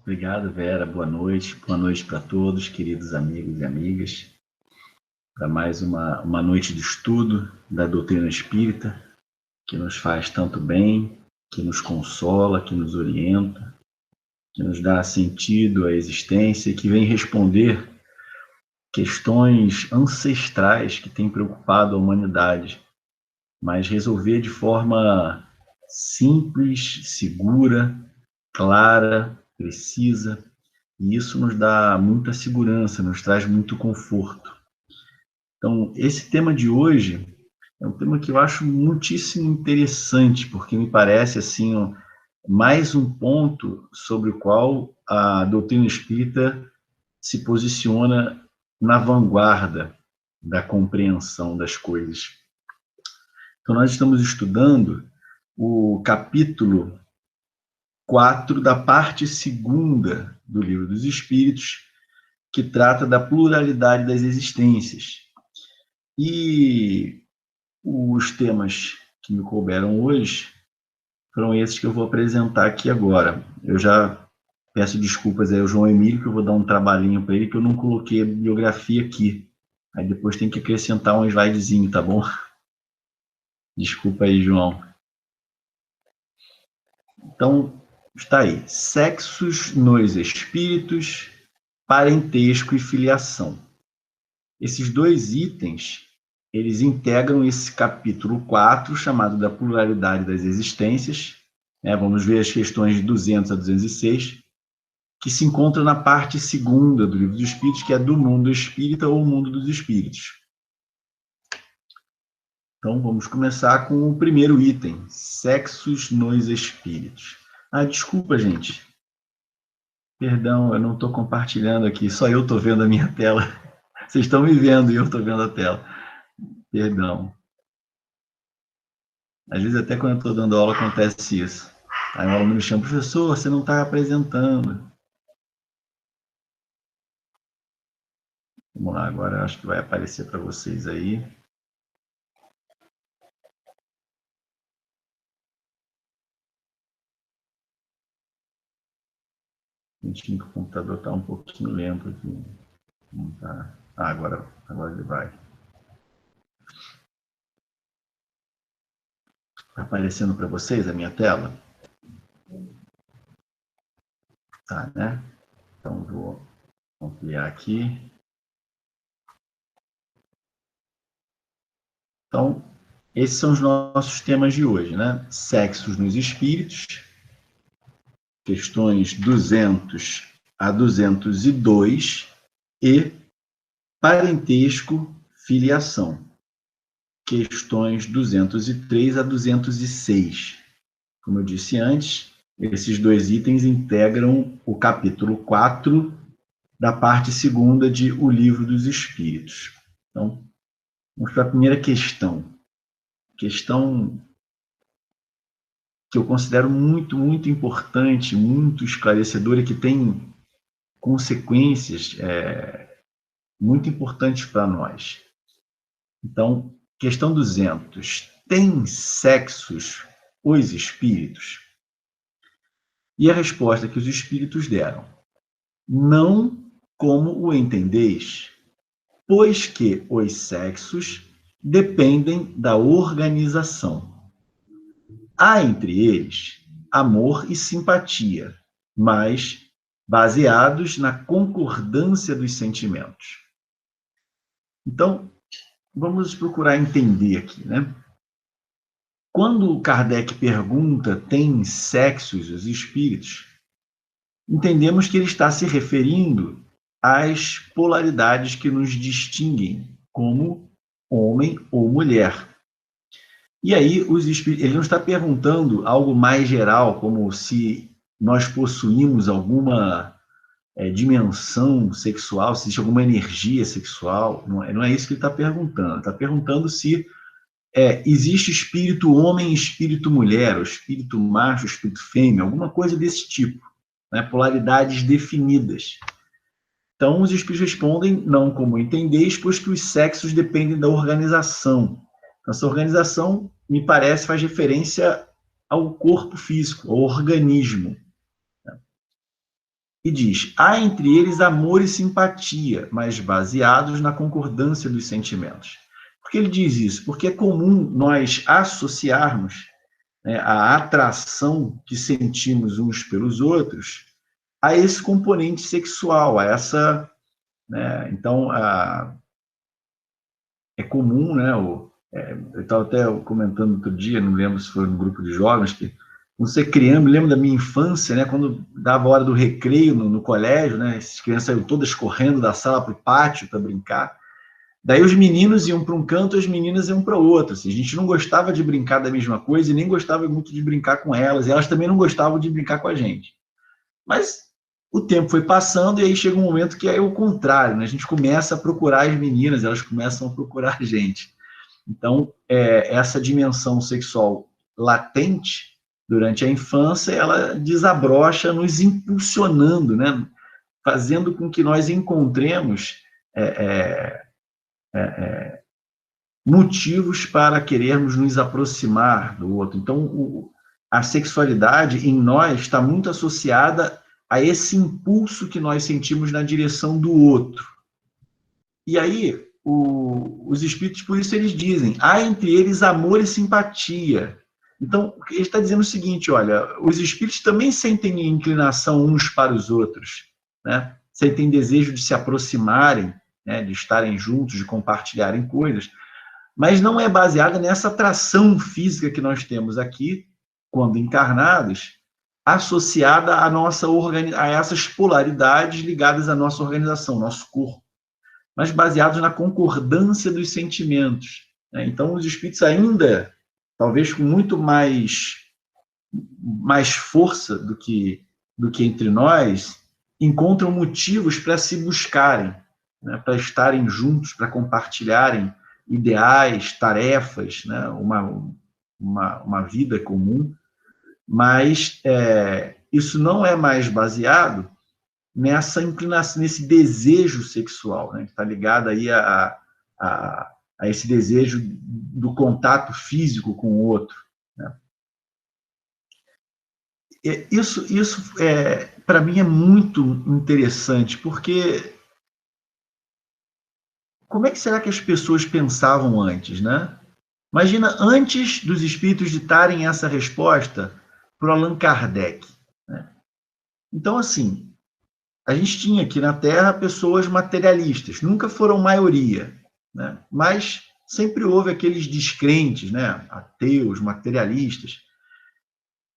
Obrigado, Vera. Boa noite. Boa noite para todos, queridos amigos e amigas, para mais uma noite de estudo da doutrina espírita, que nos faz tanto bem, que nos consola, que nos orienta, que nos dá sentido à existência e que vem responder questões ancestrais que têm preocupado a humanidade, mas resolver de forma simples, segura, clara, precisa. E isso nos dá muita segurança, nos traz muito conforto. Então, esse tema de hoje é um tema que eu acho muitíssimo interessante, porque me parece assim mais um ponto sobre o qual a doutrina espírita se posiciona na vanguarda da compreensão das coisas. Então, nós estamos estudando o capítulo 4 da parte segunda do Livro dos Espíritos, que trata da pluralidade das existências. E os temas que me couberam hoje foram esses que eu vou apresentar aqui agora. Eu já peço desculpas aí ao João Emílio, que eu vou dar um trabalhinho para ele, que eu não coloquei a bibliografia aqui. Aí depois tem que acrescentar um slidezinho, tá bom? Desculpa aí, João. Então, está aí. Sexos nos espíritos, parentesco e filiação. Esses dois itens, eles integram esse capítulo 4, chamado da pluralidade das existências. Vamos ver as questões de 200 a 206, que se encontra na parte segunda do Livro dos Espíritos, que é do mundo espírita ou mundo dos espíritos. Então, vamos começar com o primeiro item, sexos nos espíritos. Desculpa, gente. Perdão, eu não estou compartilhando aqui, só eu estou vendo a minha tela. Vocês estão me vendo e eu estou vendo a tela. Perdão. Às vezes, até quando eu estou dando aula, acontece isso. Aí um aluno me chama, professor, você não está apresentando. Vamos lá, agora eu acho que vai aparecer para vocês aí. Sentindo que o computador está um pouquinho lento aqui. Não tá. Agora ele vai. Está aparecendo para vocês a minha tela? Tá, né? Então, vou ampliar aqui. Então, esses são os nossos temas de hoje, né? Sexos nos espíritos, questões 200 a 202 e parentesco, filiação, questões 203 a 206. Como eu disse antes, esses dois itens integram o capítulo 4 da parte segunda de O Livro dos Espíritos. Então, vamos para a primeira questão. Questão que eu considero muito, muito importante, muito esclarecedora, e que tem consequências muito importantes para nós. Então, questão 200. Tem sexos os espíritos? E a resposta que os espíritos deram: não como o entendeis, pois que os sexos dependem da organização. Há entre eles amor e simpatia, mas baseados na concordância dos sentimentos. Então, vamos procurar entender aqui, né? Quando Kardec pergunta, tem sexos os espíritos, entendemos que ele está se referindo às polaridades que nos distinguem como homem ou mulher. E aí, ele não está perguntando algo mais geral, como se nós possuímos alguma dimensão sexual, se existe alguma energia sexual. Não é isso que ele está perguntando. Ele está perguntando se existe espírito homem e espírito mulher, ou espírito macho, espírito fêmea, alguma coisa desse tipo, né? Polaridades definidas. Então, os espíritos respondem, não como entendeis, pois que os sexos dependem da organização. Essa organização, me parece, faz referência ao corpo físico, ao organismo. e diz: há entre eles amor e simpatia, mas baseados na concordância dos sentimentos. Por que ele diz isso? Porque é comum nós associarmos, né, a atração que sentimos uns pelos outros a esse componente sexual, a essa, né, então é comum, né, eu estava até comentando outro dia, não lembro se foi no grupo de jovens, que quando você criança, me lembro da minha infância, né, quando dava a hora do recreio no colégio, né, as crianças saíam todas correndo da sala para o pátio para brincar. Daí os meninos iam para um canto, as meninas iam para o outro. Assim, a gente não gostava de brincar da mesma coisa e nem gostava muito de brincar com elas, e elas também não gostavam de brincar com a gente. Mas o tempo foi passando e aí chega um momento que é o contrário, né? A gente começa a procurar as meninas, elas começam a procurar a gente. Então, essa dimensão sexual latente durante a infância, ela desabrocha nos impulsionando, né? Fazendo com que nós encontremos motivos para querermos nos aproximar do outro. Então, a sexualidade em nós está muito associada a esse impulso que nós sentimos na direção do outro. E aí, os espíritos, por isso eles dizem, há entre eles amor e simpatia. Então, ele está dizendo o seguinte, olha, os espíritos também sentem inclinação uns para os outros, né? Sentem desejo de se aproximarem, né? De estarem juntos, de compartilharem coisas, mas não é baseada nessa atração física que nós temos aqui, quando encarnados, associada à nossa a essas polaridades ligadas à nossa organização, nosso corpo, mas baseados na concordância dos sentimentos, né? Então, os espíritos ainda, talvez com muito mais força do que entre nós, encontram motivos para se buscarem, né? Para estarem juntos, para compartilharem ideais, tarefas, né? uma vida comum, mas isso não é mais baseado nessa inclinação, nesse desejo sexual, né? Que está ligado aí a esse desejo do contato físico com o outro, né? Isso para mim é muito interessante, porque como é que será que as pessoas pensavam antes, né? Imagina, antes dos espíritos ditarem essa resposta para o Allan Kardec, né? Então, assim, a gente tinha aqui na Terra pessoas materialistas, nunca foram maioria, né? Mas sempre houve aqueles descrentes, né? Ateus, materialistas.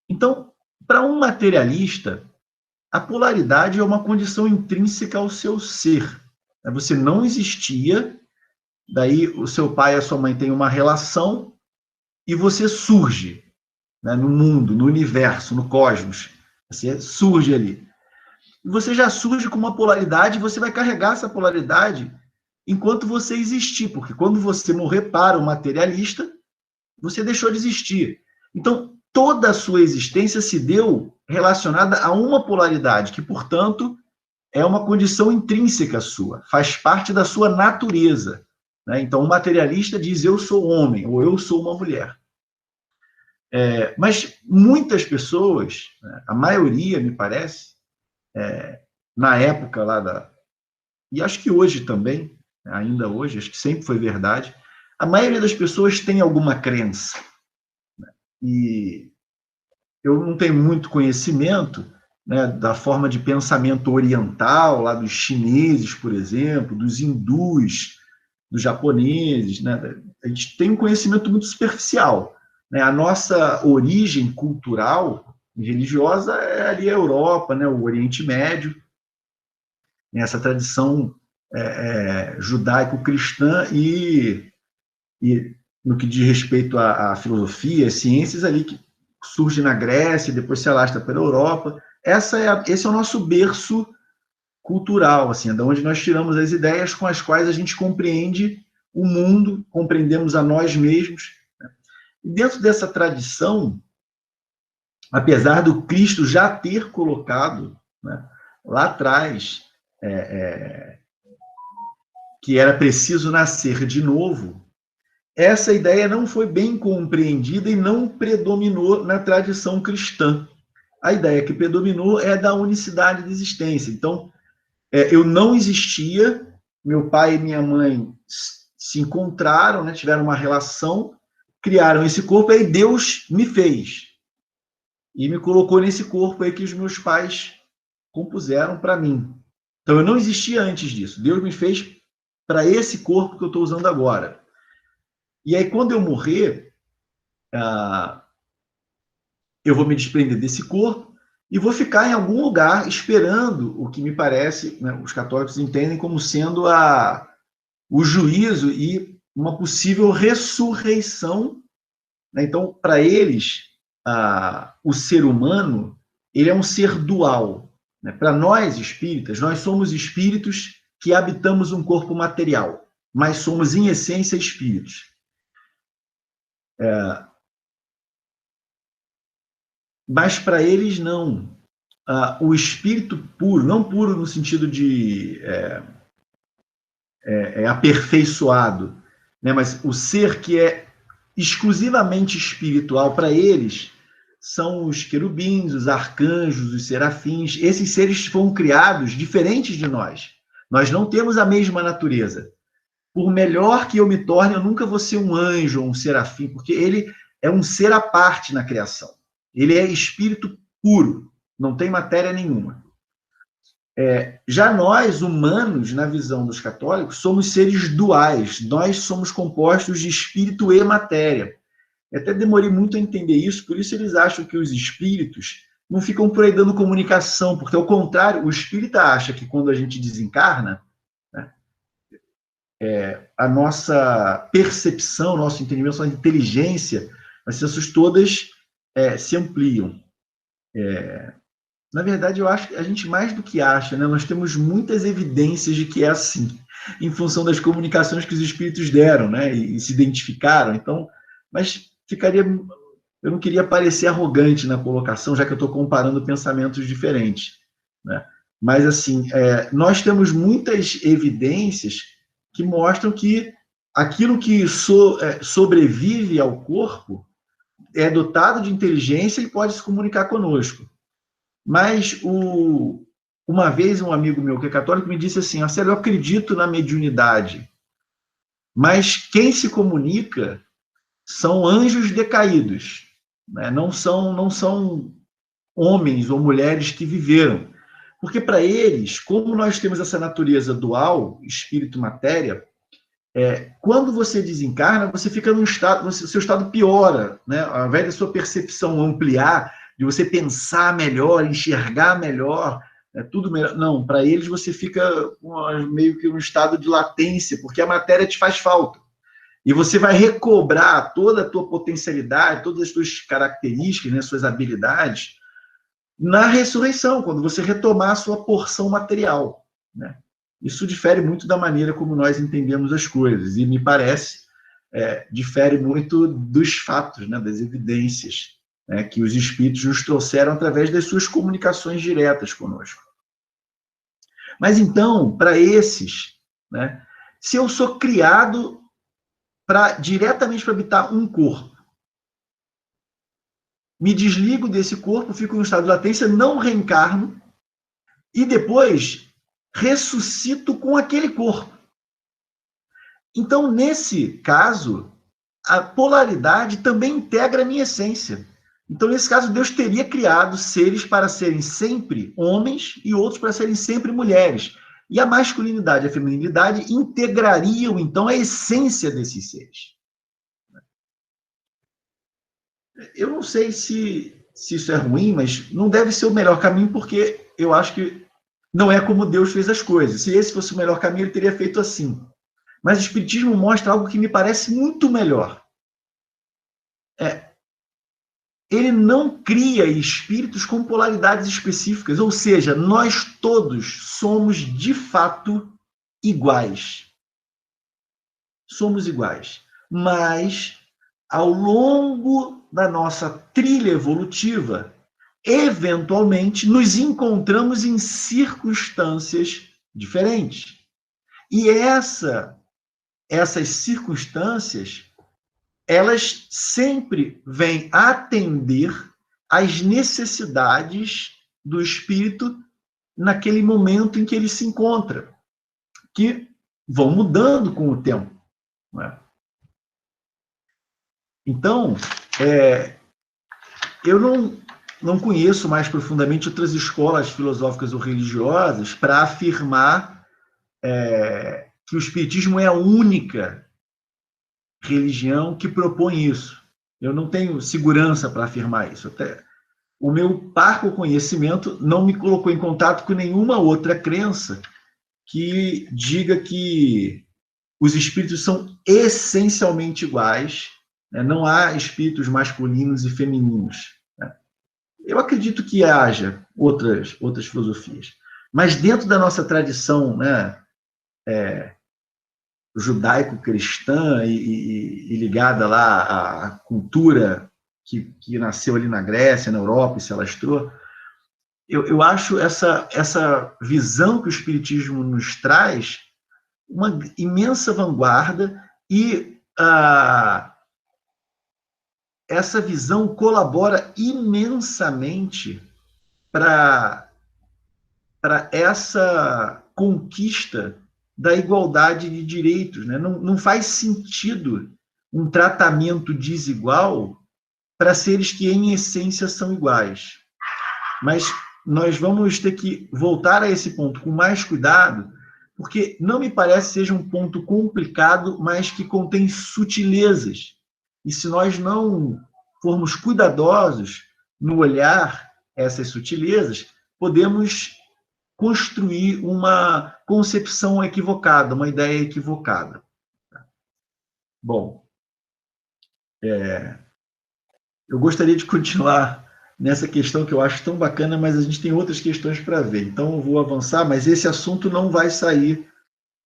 Então, para um materialista, a polaridade é uma condição intrínseca ao seu ser. Você não existia, daí o seu pai e a sua mãe têm uma relação e você surge, né, no mundo, no universo, no cosmos. Você surge ali. E você já surge com uma polaridade e você vai carregar essa polaridade enquanto você existir, porque quando você morrer para o materialista, você deixou de existir. Então, toda a sua existência se deu relacionada a uma polaridade, que, portanto, é uma condição intrínseca sua, faz parte da sua natureza, né? Então, o materialista diz, eu sou homem, ou eu sou uma mulher. Mas muitas pessoas, né, a maioria, me parece, na época lá e acho que hoje também, ainda hoje, acho que sempre foi verdade, a maioria das pessoas tem alguma crença, né? E eu não tenho muito conhecimento, né, da forma de pensamento oriental, lá dos chineses, por exemplo, dos hindus, dos japoneses, né? A gente tem um conhecimento muito superficial, né? A nossa origem cultural e religiosa é ali a Europa, né, o Oriente Médio, essa tradição judaico-cristã e no que diz respeito à filosofia, às ciências ali que surge na Grécia, depois se alastra pela Europa. Esse é o nosso berço cultural, assim, de onde nós tiramos as ideias com as quais a gente compreende o mundo, compreendemos a nós mesmos, né? E dentro dessa tradição, apesar do Cristo já ter colocado, né, lá atrás, que era preciso nascer de novo, essa ideia não foi bem compreendida e não predominou na tradição cristã. a ideia que predominou é da unicidade de existência. Então, eu não existia, meu pai e minha mãe se encontraram, né, tiveram uma relação, criaram esse corpo, aí Deus me fez. E me colocou nesse corpo aí que os meus pais compuseram para mim. Então, eu não existia antes disso. Deus me fez para esse corpo que eu estou usando agora. E aí, quando eu morrer, eu vou me desprender desse corpo e vou ficar em algum lugar esperando o que me parece, né, os católicos entendem como sendo o juízo e uma possível ressurreição. Né? Então, para eles, o ser humano ele é um ser dual. Né? Para nós, espíritas, nós somos espíritos que habitamos um corpo material, mas somos, em essência, espíritos. Mas para eles, não. O espírito puro, não puro no sentido de aperfeiçoado, né? Mas o ser que é exclusivamente espiritual, para eles, são os querubins, os arcanjos, os serafins. Esses seres foram criados diferentes de nós. Nós não temos a mesma natureza. Por melhor que eu me torne, eu nunca vou ser um anjo ou um serafim, porque ele é um ser à parte na criação. Ele é espírito puro, não tem matéria nenhuma. Já nós, humanos, na visão dos católicos, somos seres duais. Nós somos compostos de espírito e matéria. Eu até demorei muito a entender isso, por isso eles acham que os espíritos não ficam por aí dando comunicação, porque, ao contrário, o espírita acha que quando a gente desencarna, né, a nossa percepção, nosso entendimento, nossa inteligência, essas todas se ampliam. Na verdade, eu acho que a gente mais do que acha, né? Nós temos muitas evidências de que é assim, em função das comunicações que os espíritos deram, né? E se identificaram. Então, mas ficaria, eu não queria parecer arrogante na colocação, já que eu estou comparando pensamentos diferentes, né? Mas assim, nós temos muitas evidências que mostram que aquilo que sobrevive ao corpo é dotado de inteligência e pode se comunicar conosco. Mas uma vez um amigo meu que é católico me disse assim: Marcelo, eu acredito na mediunidade, mas quem se comunica são anjos decaídos, né? Não são homens ou mulheres que viveram. Porque para eles, como nós temos essa natureza dual, espírito-matéria, quando você desencarna, você fica num estado, o seu estado piora, né? Ao invés da sua percepção ampliar, de você pensar melhor, enxergar melhor, tudo melhor. Não, para eles você fica meio que um estado de latência, porque a matéria te faz falta. E você vai recobrar toda a tua potencialidade, todas as tuas características, né, suas habilidades, na ressurreição, quando você retomar a sua porção material, né? Isso difere muito da maneira como nós entendemos as coisas, e me parece, difere muito dos fatos, né, das evidências, né, que os espíritos nos trouxeram através das suas comunicações diretas conosco. Mas então, para esses, né, se eu sou criado diretamente para habitar um corpo, me desligo desse corpo, fico em um estado de latência, não reencarno, e depois ressuscito com aquele corpo. Então, nesse caso, a polaridade também integra a minha essência. Então, nesse caso, Deus teria criado seres para serem sempre homens e outros para serem sempre mulheres. E a masculinidade e a feminilidade integrariam, então, a essência desses seres. Eu não sei se isso é ruim, mas não deve ser o melhor caminho, porque eu acho que não é como Deus fez as coisas. Se esse fosse o melhor caminho, ele teria feito assim. Mas o Espiritismo mostra algo que me parece muito melhor. Ele não cria espíritos com polaridades específicas, ou seja, nós todos somos de fato iguais. Somos iguais. Mas, ao longo da nossa trilha evolutiva, eventualmente nos encontramos em circunstâncias diferentes. E essas circunstâncias, elas sempre vêm atender as necessidades do espírito naquele momento em que ele se encontra, que vão mudando com o tempo. Não é? Então, eu não conheço mais profundamente outras escolas filosóficas ou religiosas para afirmar que o Espiritismo é a única religião que propõe isso. Eu não tenho segurança para afirmar isso. Até o meu parco conhecimento não me colocou em contato com nenhuma outra crença que diga que os espíritos são essencialmente iguais, né? Não há espíritos masculinos e femininos. Né? Eu acredito que haja outras filosofias, mas dentro da nossa tradição, né, judaico-cristã e ligada lá à cultura que nasceu ali na Grécia, na Europa e se alastrou, eu acho essa visão que o Espiritismo nos traz uma imensa vanguarda e essa visão colabora imensamente para essa conquista da igualdade de direitos. Né? Não faz sentido um tratamento desigual para seres que, em essência, são iguais. Mas nós vamos ter que voltar a esse ponto com mais cuidado, porque não me parece seja um ponto complicado, mas que contém sutilezas. E se nós não formos cuidadosos no olhar essas sutilezas, podemos construir uma concepção equivocada, uma ideia equivocada. Bom, eu gostaria de continuar nessa questão que eu acho tão bacana, mas a gente tem outras questões para ver. Então, eu vou avançar, mas esse assunto não vai sair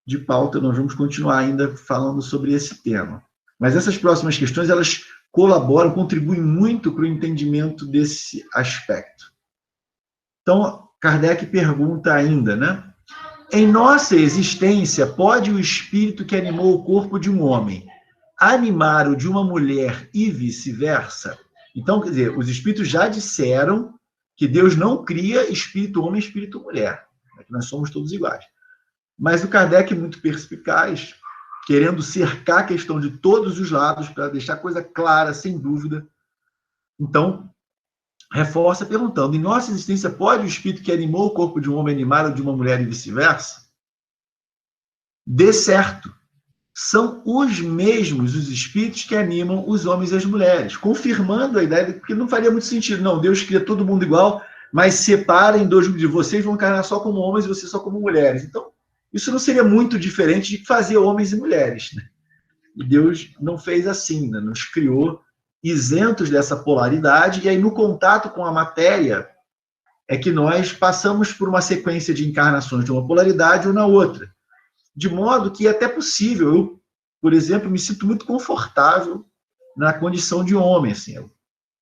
de pauta, nós vamos continuar ainda falando sobre esse tema. Mas essas próximas questões, elas colaboram, contribuem muito para o entendimento desse aspecto. Então, Kardec pergunta ainda, né? Em nossa existência, pode o espírito que animou o corpo de um homem animar o de uma mulher e vice-versa? Então, quer dizer, os espíritos já disseram que Deus não cria espírito homem e espírito mulher, que nós somos todos iguais. Mas o Kardec, muito perspicaz, querendo cercar a questão de todos os lados, para deixar a coisa clara, sem dúvida, então, reforça perguntando, em nossa existência, pode o espírito que animou o corpo de um homem animar o de uma mulher e vice-versa? De certo, são os mesmos os espíritos que animam os homens e as mulheres, confirmando a ideia, porque não faria muito sentido. Não, Deus cria todo mundo igual, mas separa em dois grupos de vocês, vão encarnar só como homens e vocês só como mulheres. Então, isso não seria muito diferente de fazer homens e mulheres. Né? E Deus não fez assim, né? Nos criou isentos dessa polaridade, e aí no contato com a matéria é que nós passamos por uma sequência de encarnações de uma polaridade ou na outra. De modo que é até possível. Eu, por exemplo, me sinto muito confortável na condição de homem. Assim,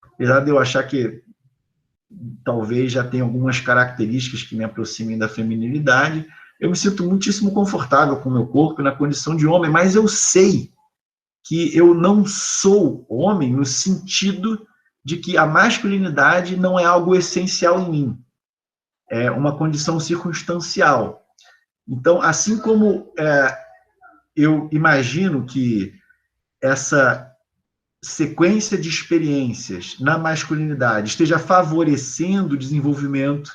apesar de eu achar que talvez já tenha algumas características que me aproximem da feminilidade, eu me sinto muitíssimo confortável com o meu corpo na condição de homem, mas eu sei que eu não sou homem no sentido de que a masculinidade não é algo essencial em mim. É uma condição circunstancial. Então, assim como eu imagino que essa sequência de experiências na masculinidade esteja favorecendo o desenvolvimento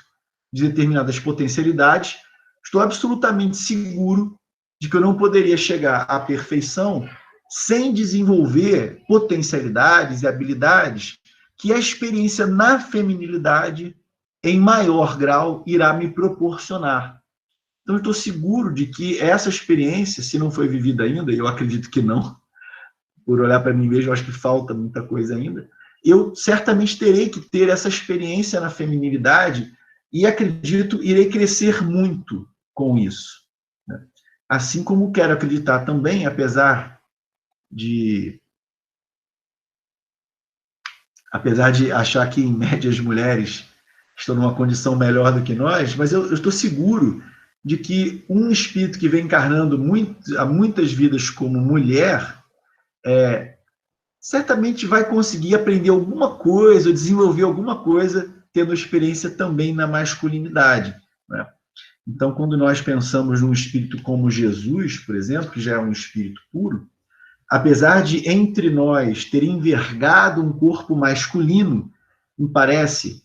de determinadas potencialidades, estou absolutamente seguro de que eu não poderia chegar à perfeição sem desenvolver potencialidades e habilidades que a experiência na feminilidade, em maior grau, irá me proporcionar. Então, eu estou seguro de que essa experiência, se não foi vivida ainda, e eu acredito que não, por olhar para mim mesmo, eu acho que falta muita coisa ainda, eu certamente terei que ter essa experiência na feminilidade e acredito irei crescer muito com isso. Né? Assim como quero acreditar também, apesar de achar que, em média, as mulheres estão numa condição melhor do que nós, mas eu estou seguro de que um espírito que vem encarnando há muitas vidas como mulher, certamente vai conseguir aprender alguma coisa, ou desenvolver alguma coisa, tendo experiência também na masculinidade, né? Então, quando nós pensamos num espírito como Jesus, por exemplo, que já é um espírito puro, apesar de entre nós ter envergado um corpo masculino, me parece,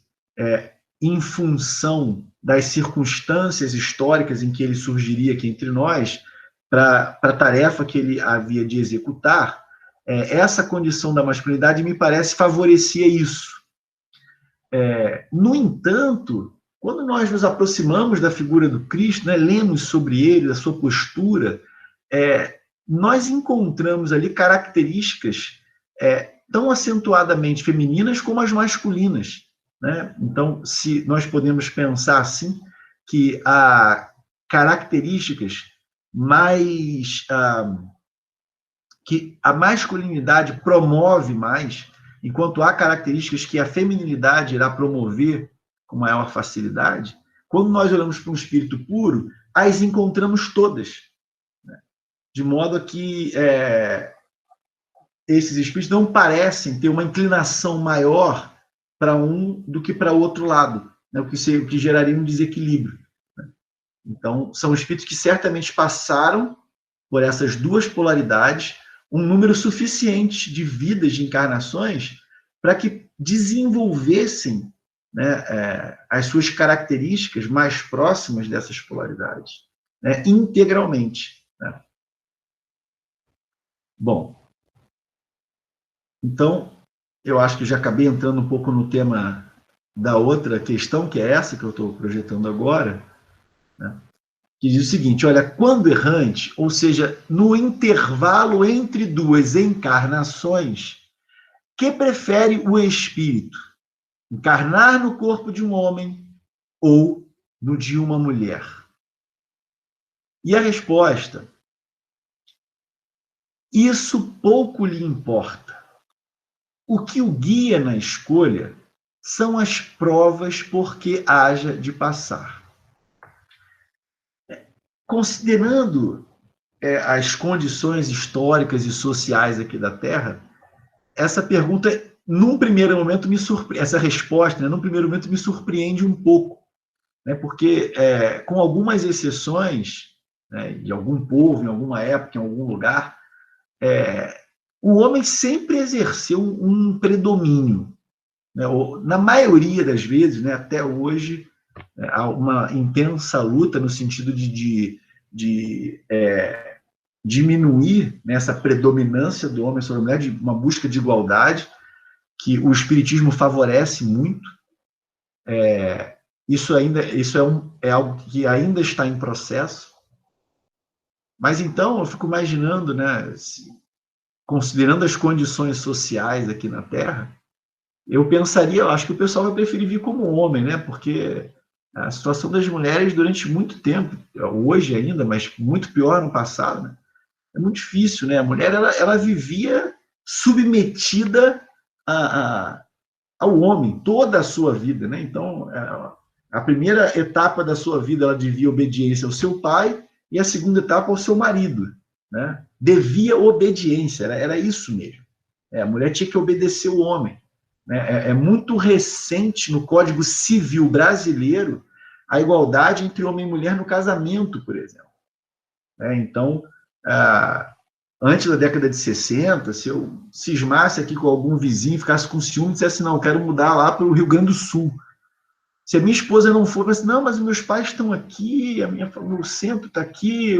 em função das circunstâncias históricas em que ele surgiria aqui entre nós, para a tarefa que ele havia de executar, essa condição da masculinidade me parece favorecia isso. No entanto, quando nós nos aproximamos da figura do Cristo, né, lemos sobre ele, a sua postura, nós encontramos ali características tão acentuadamente femininas como as masculinas, né? Então, se nós podemos pensar assim, que há características mais que a masculinidade promove mais, enquanto há características que a feminilidade irá promover com maior facilidade, quando nós olhamos para um espírito puro, as encontramos todas, né? De modo que esses espíritos não parecem ter uma inclinação maior para um do que para o outro lado, né? O que geraria um desequilíbrio, né? Então, são espíritos que certamente passaram por essas duas polaridades, um número suficiente de vidas, de encarnações, para que desenvolvessem, né, as suas características mais próximas dessas polaridades, né, integralmente, né? Bom, então, eu acho que já acabei entrando um pouco no tema da outra questão, que é essa que eu estou projetando agora, né? Que diz o seguinte: olha, quando errante, ou seja, no intervalo entre duas encarnações, que prefere o espírito? Encarnar no corpo de um homem ou no de uma mulher? E a resposta: isso pouco lhe importa. O que o guia na escolha são as provas por que haja de passar. Considerando as condições históricas e sociais aqui da Terra, essa pergunta, num primeiro momento, essa resposta, né, num primeiro momento, me surpreende um pouco, né, porque, com algumas exceções, né, de algum povo, em alguma época, em algum lugar, o homem sempre exerceu um predomínio, né, na maioria das vezes, né, até hoje, há uma intensa luta no sentido de diminuir, né, essa predominância do homem sobre a mulher, de uma busca de igualdade, que o espiritismo favorece muito. Isso é algo que ainda está em processo. Mas então eu fico imaginando, né, considerando as condições sociais aqui na Terra, eu acho que o pessoal vai preferir vir como homem, né? Porque a situação das mulheres durante muito tempo, hoje ainda, mas muito pior no passado, né? É muito difícil, né? A mulher ela vivia submetida ao homem toda a sua vida, né? Então, a primeira etapa da sua vida ela devia obediência ao seu pai e a segunda etapa ao seu marido, né? Devia obediência, era isso mesmo. A mulher tinha que obedecer o homem, né? É muito recente no Código Civil brasileiro a igualdade entre homem e mulher no casamento, por exemplo. Então, antes da década de 60, se eu cismasse aqui com algum vizinho, ficasse com ciúme e dissesse, não, eu quero mudar lá para o Rio Grande do Sul. Se a minha esposa não for, eu disse, não, mas os meus pais estão aqui, meu centro está aqui,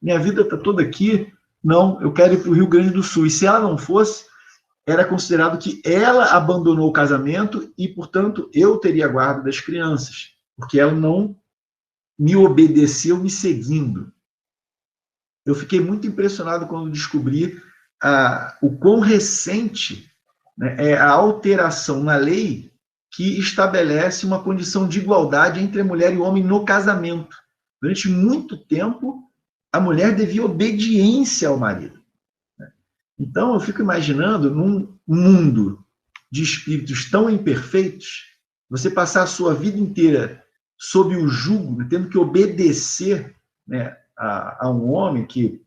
minha vida está toda aqui. Não, eu quero ir para o Rio Grande do Sul. E se ela não fosse, era considerado que ela abandonou o casamento e, portanto, eu teria a guarda das crianças, porque ela não me obedeceu me seguindo. Eu fiquei muito impressionado quando descobri o quão recente, né, é a alteração na lei que estabelece uma condição de igualdade entre a mulher e o homem no casamento. Durante muito tempo, a mulher devia obediência ao marido. Então, eu fico imaginando, num mundo de espíritos tão imperfeitos, você passar a sua vida inteira sob o jugo, né, tendo que obedecer, né, a um homem que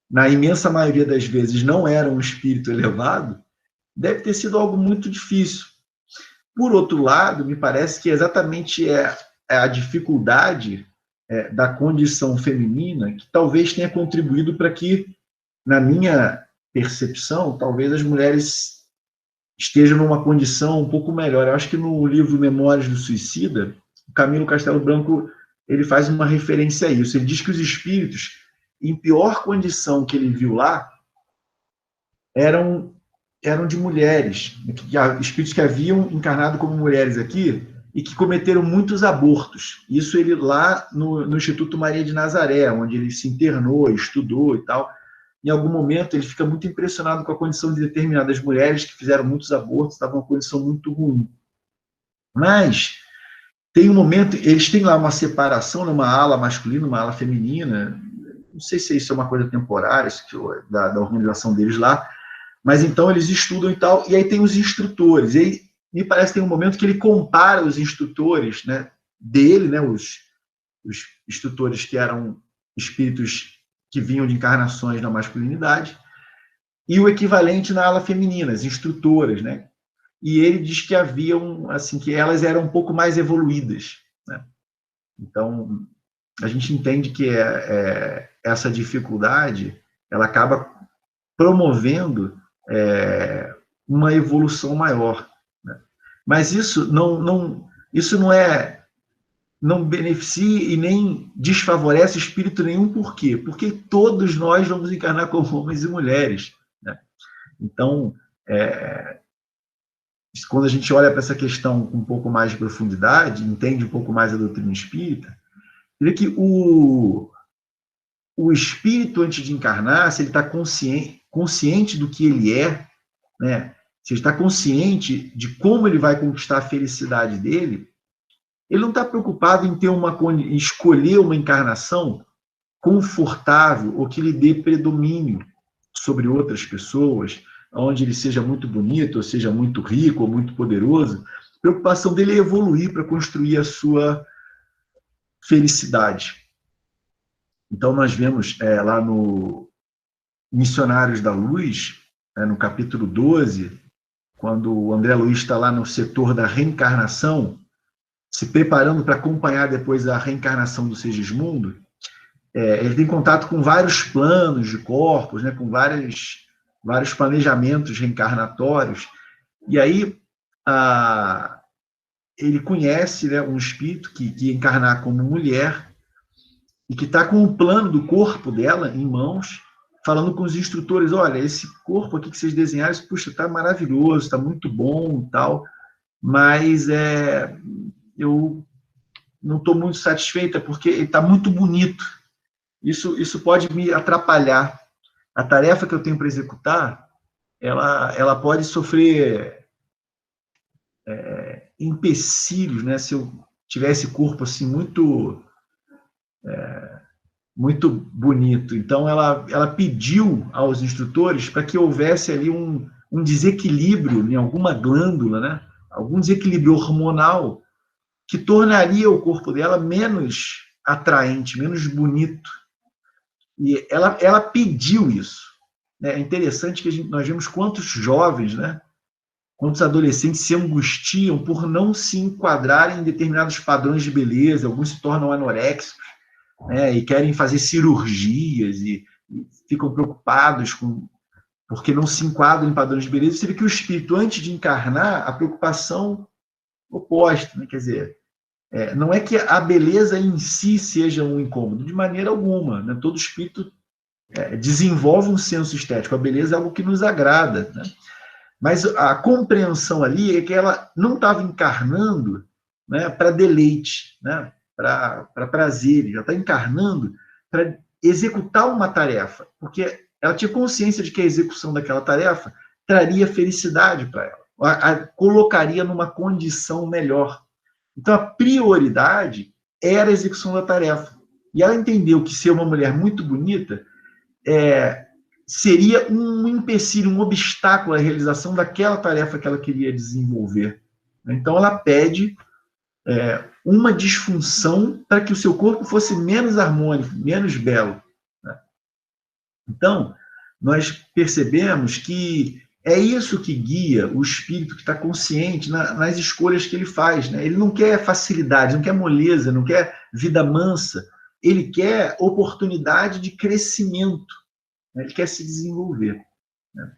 na imensa maioria das vezes não era um espírito elevado, deve ter sido algo muito difícil. Por outro lado, me parece que exatamente a dificuldade da condição feminina que talvez tenha contribuído para que, na minha percepção, talvez as mulheres estejam numa condição um pouco melhor. Eu acho que no livro Memórias do Suicida, o Camilo Castelo Branco ele faz uma referência a isso. Ele diz que os espíritos, em pior condição que ele viu lá, eram de mulheres, espíritos que haviam encarnado como mulheres aqui e que cometeram muitos abortos. Isso ele lá no Instituto Maria de Nazaré, onde ele se internou, estudou e tal. Em algum momento ele fica muito impressionado com a condição de determinadas mulheres que fizeram muitos abortos, estavam em uma condição muito ruim. Mas tem um momento, eles têm lá uma separação, uma ala masculina, uma ala feminina, não sei se isso é uma coisa temporária, da organização deles lá, mas então eles estudam e tal, e aí tem os instrutores, e aí me parece que tem um momento que ele compara os instrutores, né, dele, né, os instrutores que eram espíritos que vinham de encarnações na masculinidade, e o equivalente na ala feminina, as instrutoras, né? E ele diz que haviam, assim, que elas eram um pouco mais evoluídas, né? Então, a gente entende que essa dificuldade, ela acaba promovendo uma evolução maior, né? Mas isso não beneficia e nem desfavorece espírito nenhum. Por quê? Porque todos nós vamos encarnar como homens e mulheres, né? Então, quando a gente olha para essa questão com um pouco mais de profundidade, entende um pouco mais a doutrina espírita, vê que o espírito, antes de encarnar, se ele está consciente do que ele é, né? Se ele está consciente de como ele vai conquistar a felicidade dele, ele não está preocupado em escolher uma encarnação confortável ou que lhe dê predomínio sobre outras pessoas, onde ele seja muito bonito, ou seja muito rico, ou muito poderoso. A preocupação dele é evoluir para construir a sua felicidade. Então, nós vemos lá no Missionários da Luz, no capítulo 12, quando o André Luiz está lá no setor da reencarnação, se preparando para acompanhar depois a reencarnação do Segismundo, ele tem contato com vários planos de corpos, né, com vários planejamentos reencarnatórios, e aí ele conhece, né, um espírito que ia encarnar como mulher e que está com o plano do corpo dela em mãos, falando com os instrutores: olha, esse corpo aqui que vocês desenharam, puxa, está maravilhoso, está muito bom e tal, mas eu não estou muito satisfeita porque ele está muito bonito. Isso pode me atrapalhar. A tarefa que eu tenho para executar, ela pode sofrer empecilhos, né? Se eu tiver esse corpo assim muito bonito. Então, ela pediu aos instrutores para que houvesse ali um desequilíbrio em alguma glândula, né? Algum desequilíbrio hormonal que tornaria o corpo dela menos atraente, menos bonito. E ela pediu isso. É interessante que nós vemos quantos jovens, né, quantos adolescentes se angustiam por não se enquadrarem em determinados padrões de beleza. Alguns se tornam anoréxicos, né, e querem fazer cirurgias e ficam preocupados porque não se enquadram em padrões de beleza. Você vê que o espírito, antes de encarnar, a preocupação oposta, né? Quer dizer, não é que a beleza em si seja um incômodo, de maneira alguma, né? Todo espírito desenvolve um senso estético, a beleza é algo que nos agrada, né? Mas a compreensão ali é que ela não estava encarnando, né, para deleite, né, para prazer, já está encarnando para executar uma tarefa, porque ela tinha consciência de que a execução daquela tarefa traria felicidade para ela, a colocaria numa condição melhor. Então, a prioridade era a execução da tarefa. E ela entendeu que ser uma mulher muito bonita seria um empecilho, um obstáculo à realização daquela tarefa que ela queria desenvolver. Então, ela pede uma disfunção para que o seu corpo fosse menos harmônico, menos belo, né? Então, nós percebemos que é isso que guia o espírito que está consciente nas escolhas que ele faz, né? Ele não quer facilidade, não quer moleza, não quer vida mansa, ele quer oportunidade de crescimento, né? Ele quer se desenvolver, né?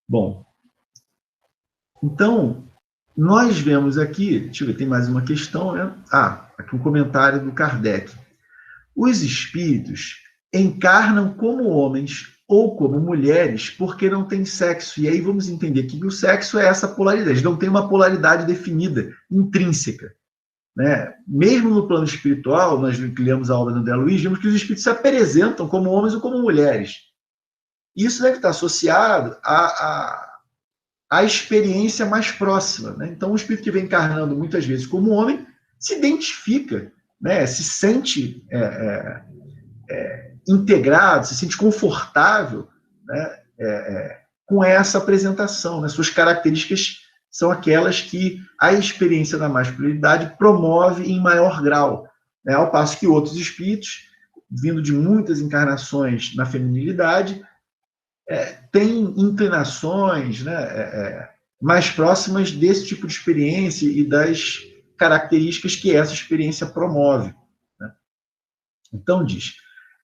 Bom, então, nós vemos aqui, deixa eu ver, tem mais uma questão, né? Aqui um comentário do Kardec. Os espíritos encarnam como homens ou como mulheres porque não têm sexo. E aí vamos entender que o sexo é essa polaridade, não tem uma polaridade definida, intrínseca, né? Mesmo no plano espiritual, nós lemos a obra do André Luiz, vemos que os espíritos se apresentam como homens ou como mulheres. Isso deve estar associado à experiência mais próxima, né? Então, o espírito que vem encarnando muitas vezes como homem se identifica, né? Se sente integrado, se sente confortável, né? Com essa apresentação, né? Suas características são aquelas que a experiência da masculinidade promove em maior grau, né? Ao passo que outros espíritos, vindo de muitas encarnações na feminilidade, têm inclinações, né, mais próximas desse tipo de experiência e das características que essa experiência promove, né? Então diz,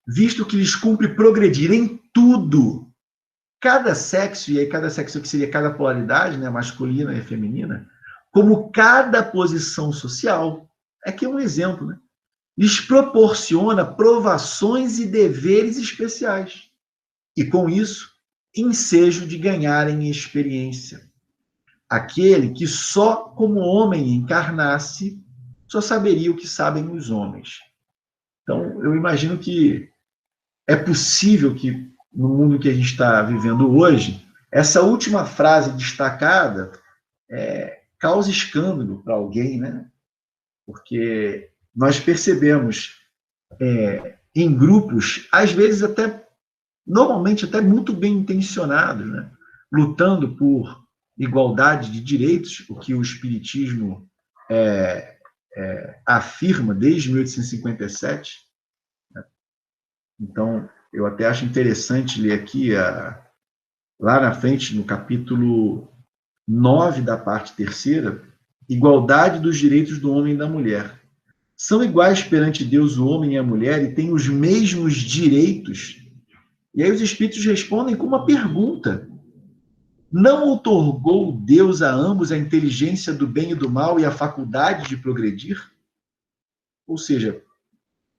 visto que lhes cumpre progredir em tudo, cada sexo, e aí cada sexo que seria cada polaridade, né, masculina e feminina, como cada posição social, aqui é um exemplo, né, lhes proporciona provações e deveres especiais. E com isso, ensejo de ganharem experiência. Aquele que só como homem encarnasse, só saberia o que sabem os homens. Então, eu imagino que é possível que, no mundo que a gente está vivendo hoje, essa última frase destacada cause escândalo para alguém, né? Porque nós percebemos em grupos, às vezes até, normalmente até muito bem intencionados, né? Lutando por igualdade de direitos, o que o Espiritismo afirma desde 1857. Né? Então, eu até acho interessante ler aqui, lá na frente, no capítulo 9 da parte terceira, igualdade dos direitos do homem e da mulher. São iguais perante Deus o homem e a mulher e têm os mesmos direitos? E aí os espíritos respondem com uma pergunta. Não outorgou Deus a ambos a inteligência do bem e do mal e a faculdade de progredir? Ou seja,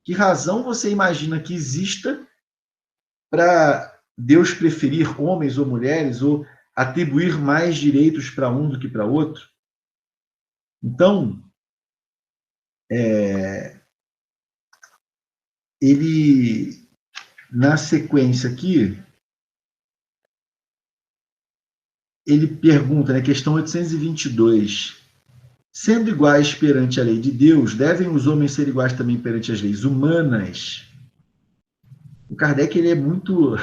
que razão você imagina que exista para Deus preferir homens ou mulheres ou atribuir mais direitos para um do que para outro? Então, ele, na sequência aqui, ele pergunta, na questão 822, sendo iguais perante a lei de Deus, devem os homens ser iguais também perante as leis humanas? O Kardec, ele é muito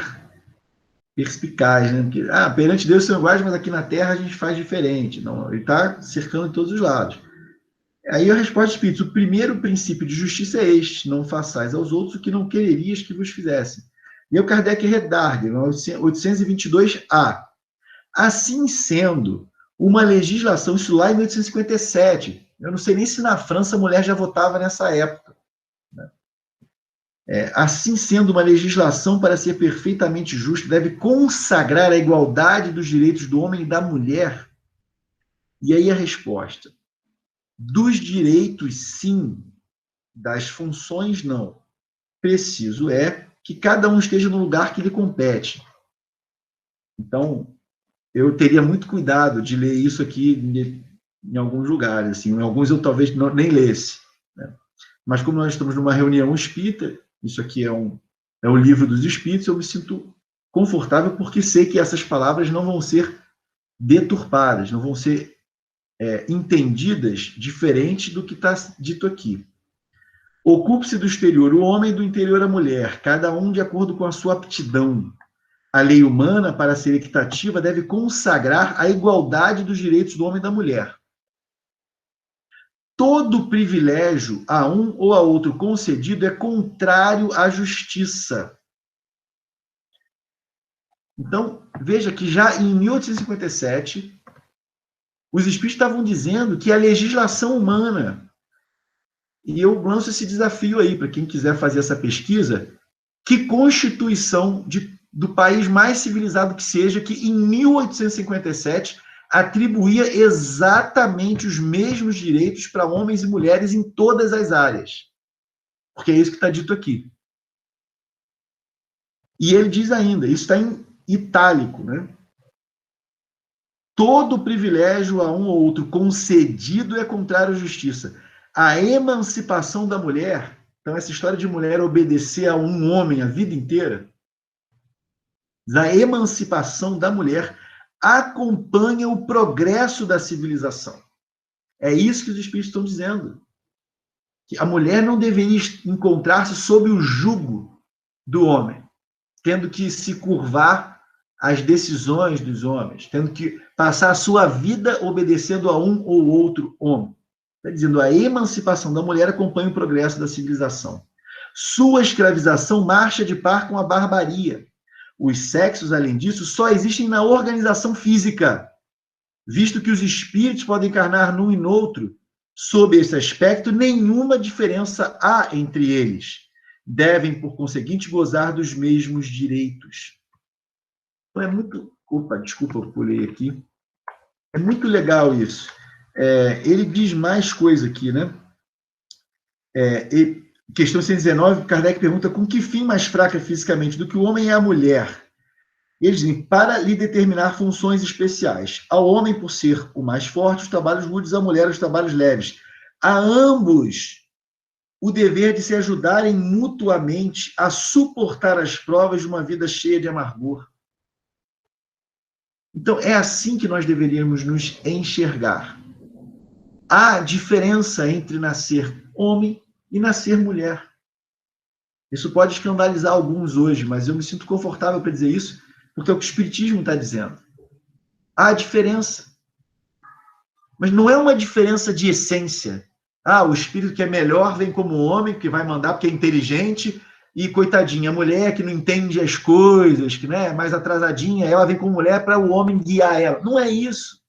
perspicaz, né? Porque, perante Deus são iguais, mas aqui na Terra a gente faz diferente. Não, ele está cercando de todos os lados. Aí a resposta do Espírito, o primeiro princípio de justiça é este, não façais aos outros o que não quererias que vos fizessem. E o Kardec redargue, 822A. Assim sendo, uma legislação, isso lá em 1857, eu não sei nem se na França a mulher já votava nessa época, né? Assim sendo, uma legislação, para ser perfeitamente justa, deve consagrar a igualdade dos direitos do homem e da mulher. E aí a resposta: dos direitos, sim, das funções, não. Preciso é que cada um esteja no lugar que lhe compete. Então, eu teria muito cuidado de ler isso aqui em alguns lugares, assim, em alguns eu talvez nem lesse, né? Mas como nós estamos numa reunião espírita, isso aqui é o livro dos espíritos, eu me sinto confortável porque sei que essas palavras não vão ser deturpadas, não vão ser entendidas diferente do que está dito aqui. Ocupe-se do exterior o homem e do interior a mulher, cada um de acordo com a sua aptidão. A lei humana, para ser equitativa, deve consagrar a igualdade dos direitos do homem e da mulher. Todo privilégio a um ou a outro concedido é contrário à justiça. Então, veja que já em 1857, os espíritos estavam dizendo que a legislação humana, e eu lanço esse desafio aí para quem quiser fazer essa pesquisa, que Constituição do país mais civilizado que seja, que em 1857 atribuía exatamente os mesmos direitos para homens e mulheres em todas as áreas. Porque é isso que está dito aqui. E ele diz ainda, isso está em itálico, né? Todo privilégio a um ou outro concedido é contrário à justiça. A emancipação da mulher, então essa história de mulher obedecer a um homem a vida inteira, a emancipação da mulher acompanha o progresso da civilização. É isso que os espíritos estão dizendo. Que a mulher não deveria encontrar-se sob o jugo do homem, tendo que se curvar às decisões dos homens, tendo que passar a sua vida obedecendo a um ou outro homem. Está dizendo, a emancipação da mulher acompanha o progresso da civilização. Sua escravização marcha de par com a barbaria. Os sexos, além disso, só existem na organização física, visto que os espíritos podem encarnar num e no outro. Sob esse aspecto, nenhuma diferença há entre eles. Devem, por conseguinte, gozar dos mesmos direitos. Então é muito... Opa, desculpa, eu pulei aqui. É muito legal isso. Ele diz mais coisa aqui, né? Questão 119, Kardec pergunta com que fim mais fraca fisicamente do que o homem é a mulher? Eles dizem, para lhe determinar funções especiais. Ao homem, por ser o mais forte, os trabalhos rudes, à mulher, os trabalhos leves. A ambos o dever de se ajudarem mutuamente a suportar as provas de uma vida cheia de amargor. Então, é assim que nós deveríamos nos enxergar. Há diferença entre nascer homem e nascer mulher. Isso pode escandalizar alguns hoje, mas eu me sinto confortável para dizer isso, porque é o que o Espiritismo está dizendo. Há diferença. Mas não é uma diferença de essência. O espírito que é melhor vem como homem, que vai mandar porque é inteligente, e coitadinha, a mulher que não entende as coisas, que é mais atrasadinha, ela vem como mulher para o homem guiar ela. Não é isso.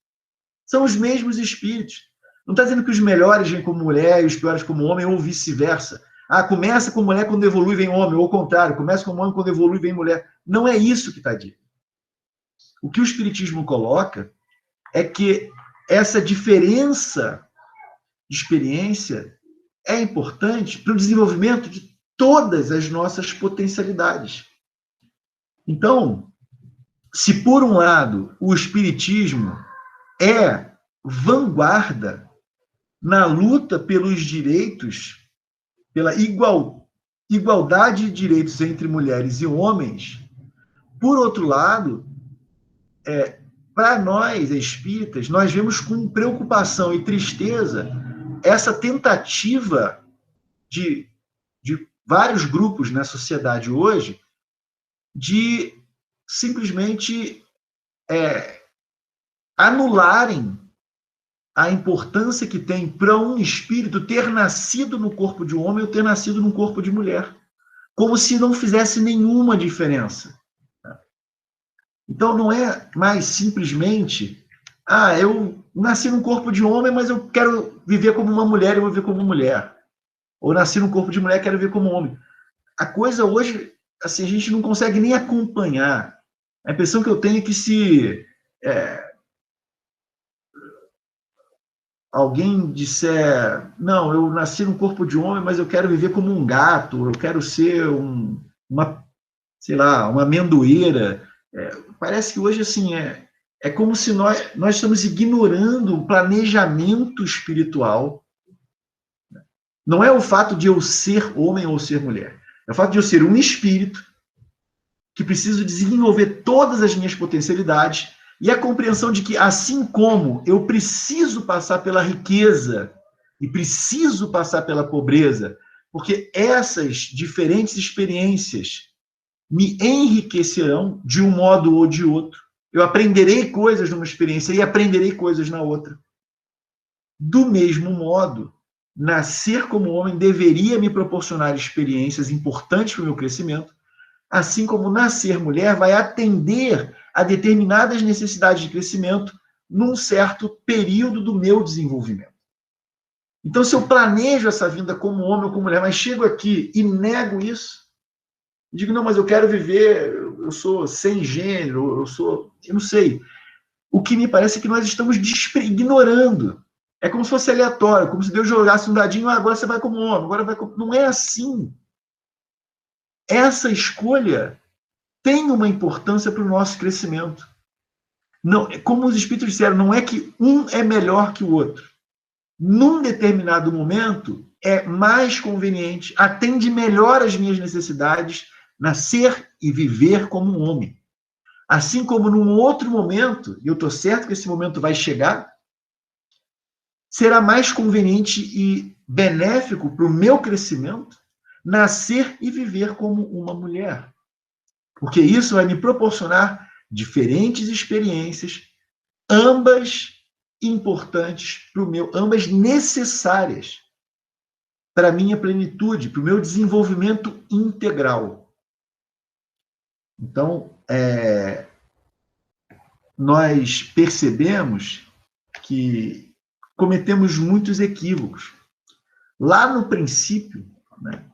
São os mesmos espíritos. Não está dizendo que os melhores vêm como mulher e os piores como homem, ou vice-versa. Começa com mulher, quando evolui vem homem, ou o contrário, começa com homem, quando evolui vem mulher. Não é isso que está dito. O que o Espiritismo coloca é que essa diferença de experiência é importante para o desenvolvimento de todas as nossas potencialidades. Então, se por um lado o Espiritismo é vanguarda na luta pelos direitos, pela igualdade de direitos entre mulheres e homens, por outro lado, para nós, espíritas, nós vemos com preocupação e tristeza essa tentativa de vários grupos na sociedade hoje de simplesmente anularem a importância que tem para um espírito ter nascido no corpo de um homem ou ter nascido no corpo de mulher, como se não fizesse nenhuma diferença. Então, não é mais simplesmente, eu nasci no corpo de homem, mas eu quero viver como uma mulher, eu vou viver como mulher. Ou nasci no corpo de mulher, quero viver como homem. A coisa hoje, assim, a gente não consegue nem acompanhar. A impressão que eu tenho é que se alguém disser, não, eu nasci no corpo de homem, mas eu quero viver como um gato, eu quero ser uma amendoeira. Parece que hoje, assim, é como se nós estamos ignorando o planejamento espiritual. Não é o fato de eu ser homem ou ser mulher. É o fato de eu ser um espírito que preciso desenvolver todas as minhas potencialidades e a compreensão de que, assim como eu preciso passar pela riqueza e preciso passar pela pobreza, porque essas diferentes experiências me enriquecerão de um modo ou de outro. Eu aprenderei coisas numa experiência e aprenderei coisas na outra. Do mesmo modo, nascer como homem deveria me proporcionar experiências importantes para o meu crescimento, assim como nascer mulher vai atender a determinadas necessidades de crescimento num certo período do meu desenvolvimento. Então, se eu planejo essa vinda como homem ou como mulher, mas chego aqui e nego isso, digo, não, mas eu quero viver, eu sou sem gênero, eu não sei. O que me parece é que nós estamos ignorando. É como se fosse aleatório, como se Deus jogasse um dadinho, agora você vai como homem, agora vai como... Não é assim. Essa escolha tem uma importância para o nosso crescimento. Não, como os Espíritos disseram, não é que um é melhor que o outro. Num determinado momento, é mais conveniente, atende melhor às minhas necessidades, nascer e viver como um homem. Assim como num outro momento, e eu estou certo que esse momento vai chegar, será mais conveniente e benéfico para o meu crescimento nascer e viver como uma mulher. Porque isso vai me proporcionar diferentes experiências, ambas importantes para o meu, ambas necessárias para a minha plenitude, para o meu desenvolvimento integral. Então, nós percebemos que cometemos muitos equívocos. Lá no princípio, né,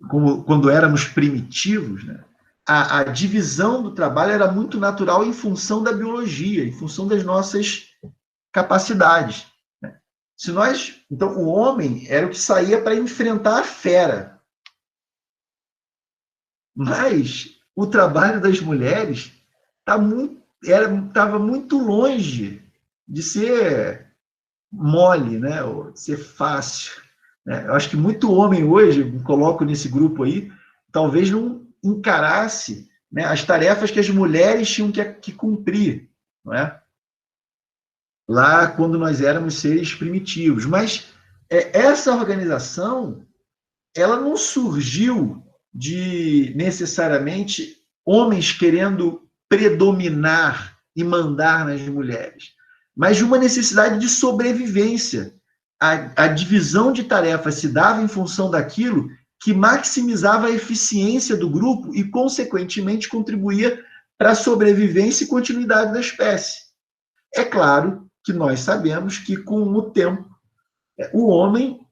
quando éramos primitivos, né, a divisão do trabalho era muito natural em função da biologia, em função das nossas capacidades. Né? Então, o homem era o que saía para enfrentar a fera. Mas o trabalho das mulheres estava muito longe de ser mole, né? Ou de ser fácil. Né? Eu acho que muito homem hoje, me coloco nesse grupo aí, talvez não encarasse, né, as tarefas que as mulheres tinham que cumprir, não é? Lá quando nós éramos seres primitivos. Mas essa organização, ela não surgiu de necessariamente homens querendo predominar e mandar nas mulheres, mas de uma necessidade de sobrevivência. A divisão de tarefas se dava em função daquilo que maximizava a eficiência do grupo e, consequentemente, contribuía para a sobrevivência e continuidade da espécie. É claro que nós sabemos que, com o tempo, o homem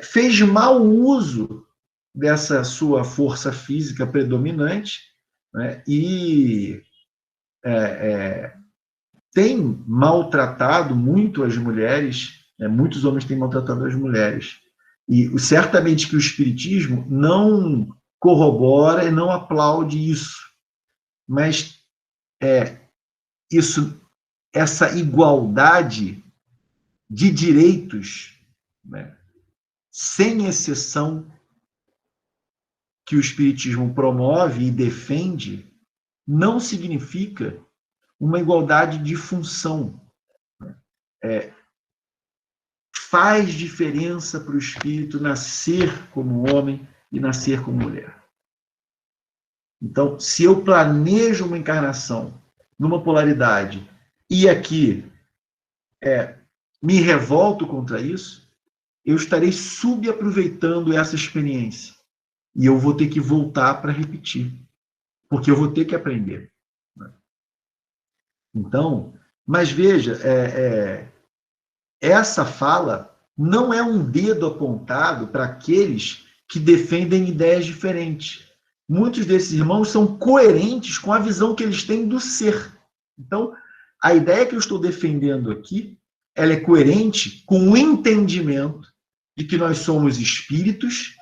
fez mau uso dessa sua força física predominante, né, e tem maltratado muito as mulheres, né, muitos homens têm maltratado as mulheres. E certamente que o Espiritismo não corrobora e não aplaude isso. Mas essa igualdade de direitos, né, sem exceção, que o Espiritismo promove e defende, não significa uma igualdade de função. Faz diferença para o espírito nascer como homem e nascer como mulher. Então, se eu planejo uma encarnação numa polaridade e aqui me revolto contra isso, eu estarei subaproveitando essa experiência. E eu vou ter que voltar para repetir. Porque eu vou ter que aprender. Então, mas veja, essa fala não é um dedo apontado para aqueles que defendem ideias diferentes. Muitos desses irmãos são coerentes com a visão que eles têm do ser. Então, a ideia que eu estou defendendo aqui, ela é coerente com o entendimento de que nós somos espíritos,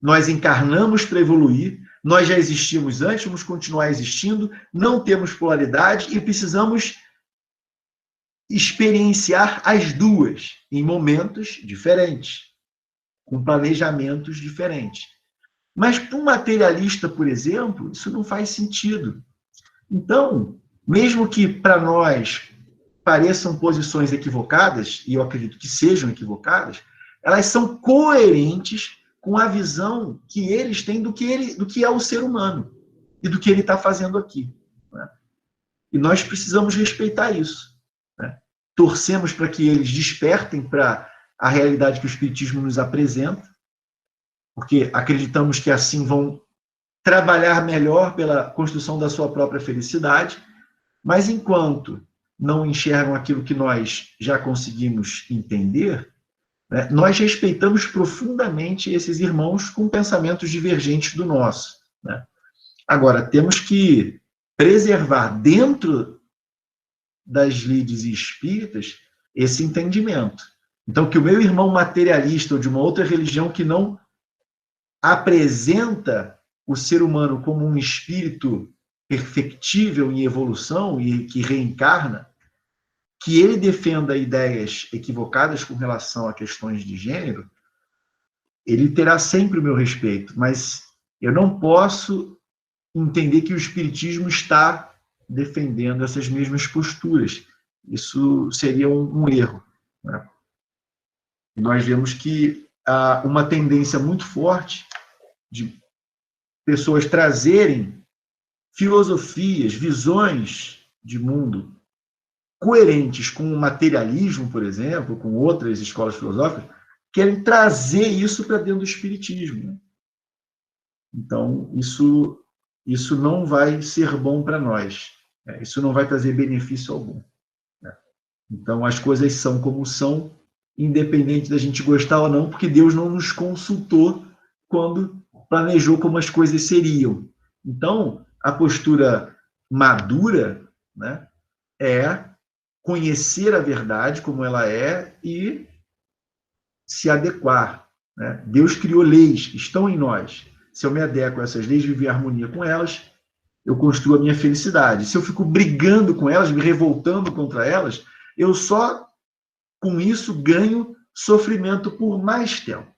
nós encarnamos para evoluir, nós já existimos antes, vamos continuar existindo, não temos polaridade e precisamos experienciar as duas em momentos diferentes, com planejamentos diferentes. Mas para um materialista, por exemplo, isso não faz sentido. Então, mesmo que para nós pareçam posições equivocadas, e eu acredito que sejam equivocadas, elas são coerentes com a visão que eles têm do que é o ser humano e do que ele está fazendo aqui. Né? E nós precisamos respeitar isso. Né? Torcemos para que eles despertem para a realidade que o Espiritismo nos apresenta, porque acreditamos que assim vão trabalhar melhor pela construção da sua própria felicidade, mas enquanto não enxergam aquilo que nós já conseguimos entender, né, nós respeitamos profundamente esses irmãos com pensamentos divergentes do nosso, né? Agora, temos que preservar dentro das lides espíritas esse entendimento. Então, que o meu irmão materialista ou de uma outra religião que não apresenta o ser humano como um espírito perfectível em evolução e que reencarna, que ele defenda ideias equivocadas com relação a questões de gênero, ele terá sempre o meu respeito, mas eu não posso entender que o espiritismo está defendendo essas mesmas posturas. Isso seria um erro, né? Nós vemos que há uma tendência muito forte de pessoas trazerem filosofias, visões de mundo coerentes com o materialismo, por exemplo, com outras escolas filosóficas, querem trazer isso para dentro do espiritismo, né? Então, isso não vai ser bom para nós, né? Isso não vai trazer benefício algum, né? Então, as coisas são como são, independente da gente gostar ou não, porque Deus não nos consultou quando planejou como as coisas seriam. Então, a postura madura, né, é conhecer a verdade como ela é e se adequar, né? Deus criou leis que estão em nós. Se eu me adequo a essas leis, vivo em harmonia com elas, eu construo a minha felicidade. Se eu fico brigando com elas, me revoltando contra elas, eu só com isso ganho sofrimento por mais tempo.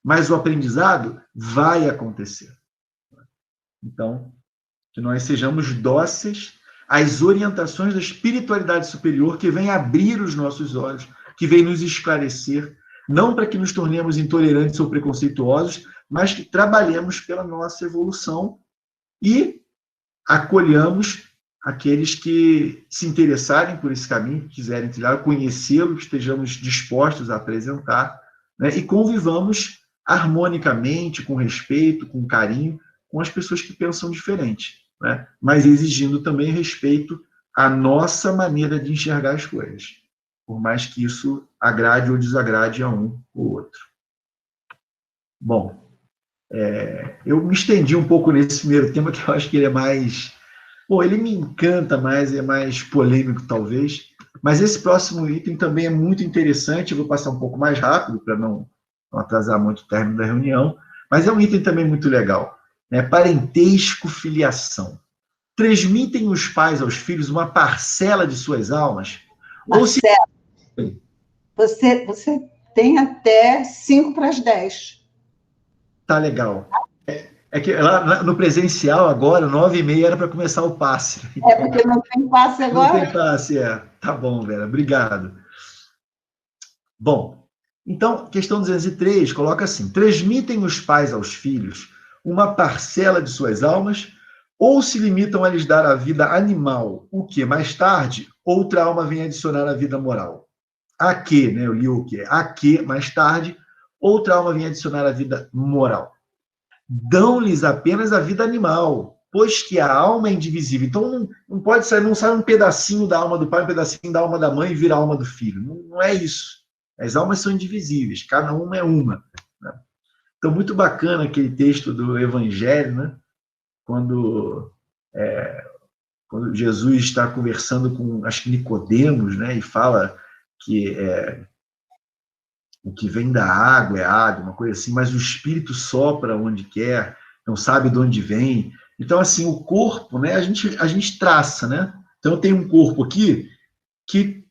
Mas o aprendizado vai acontecer. Então, que nós sejamos dóceis às orientações da espiritualidade superior que vem abrir os nossos olhos, que vem nos esclarecer, não para que nos tornemos intolerantes ou preconceituosos, mas que trabalhemos pela nossa evolução e acolhamos aqueles que se interessarem por esse caminho, que quiserem trilhar, conhecê-lo, que estejamos dispostos a apresentar, né? E convivamos harmonicamente, com respeito, com carinho, com as pessoas que pensam diferente, né? Mas exigindo também respeito à nossa maneira de enxergar as coisas, por mais que isso agrade ou desagrade a um ou outro. Bom, eu me estendi um pouco nesse primeiro tema, que eu acho que ele é mais... Bom, ele me encanta mais, é mais polêmico, talvez, mas esse próximo item também é muito interessante. Eu vou passar um pouco mais rápido, para não atrasar muito o término da reunião, mas é um item também muito legal, né? Parentesco, filiação. Transmitem os pais aos filhos uma parcela de suas almas? Marcelo, você tem até 5 para as 10. Tá legal. É que lá no presencial, agora, 9h30, era para começar o passe. É porque não tem passe agora? Não tem passe, é. Tá bom, Vera, obrigado. Bom, então, questão 203 coloca assim: transmitem os pais aos filhos uma parcela de suas almas ou se limitam a lhes dar a vida animal, o que mais tarde outra alma vem adicionar à vida moral? A que, né? Eu li o que? A que mais tarde outra alma vem adicionar à vida moral? Dão-lhes apenas a vida animal, pois que a alma é indivisível. Então, não pode sair, não sai um pedacinho da alma do pai, um pedacinho da alma da mãe e vira a alma do filho. Não é isso. As almas são indivisíveis, cada uma é uma, né? Então, muito bacana aquele texto do Evangelho, né? Quando Jesus está conversando com, acho que Nicodemos, né? E fala que o que vem da água é água, uma coisa assim, mas o Espírito sopra onde quer, não sabe de onde vem. Então, assim, o corpo, né, a gente traça, né? Então, eu tenho um corpo aqui que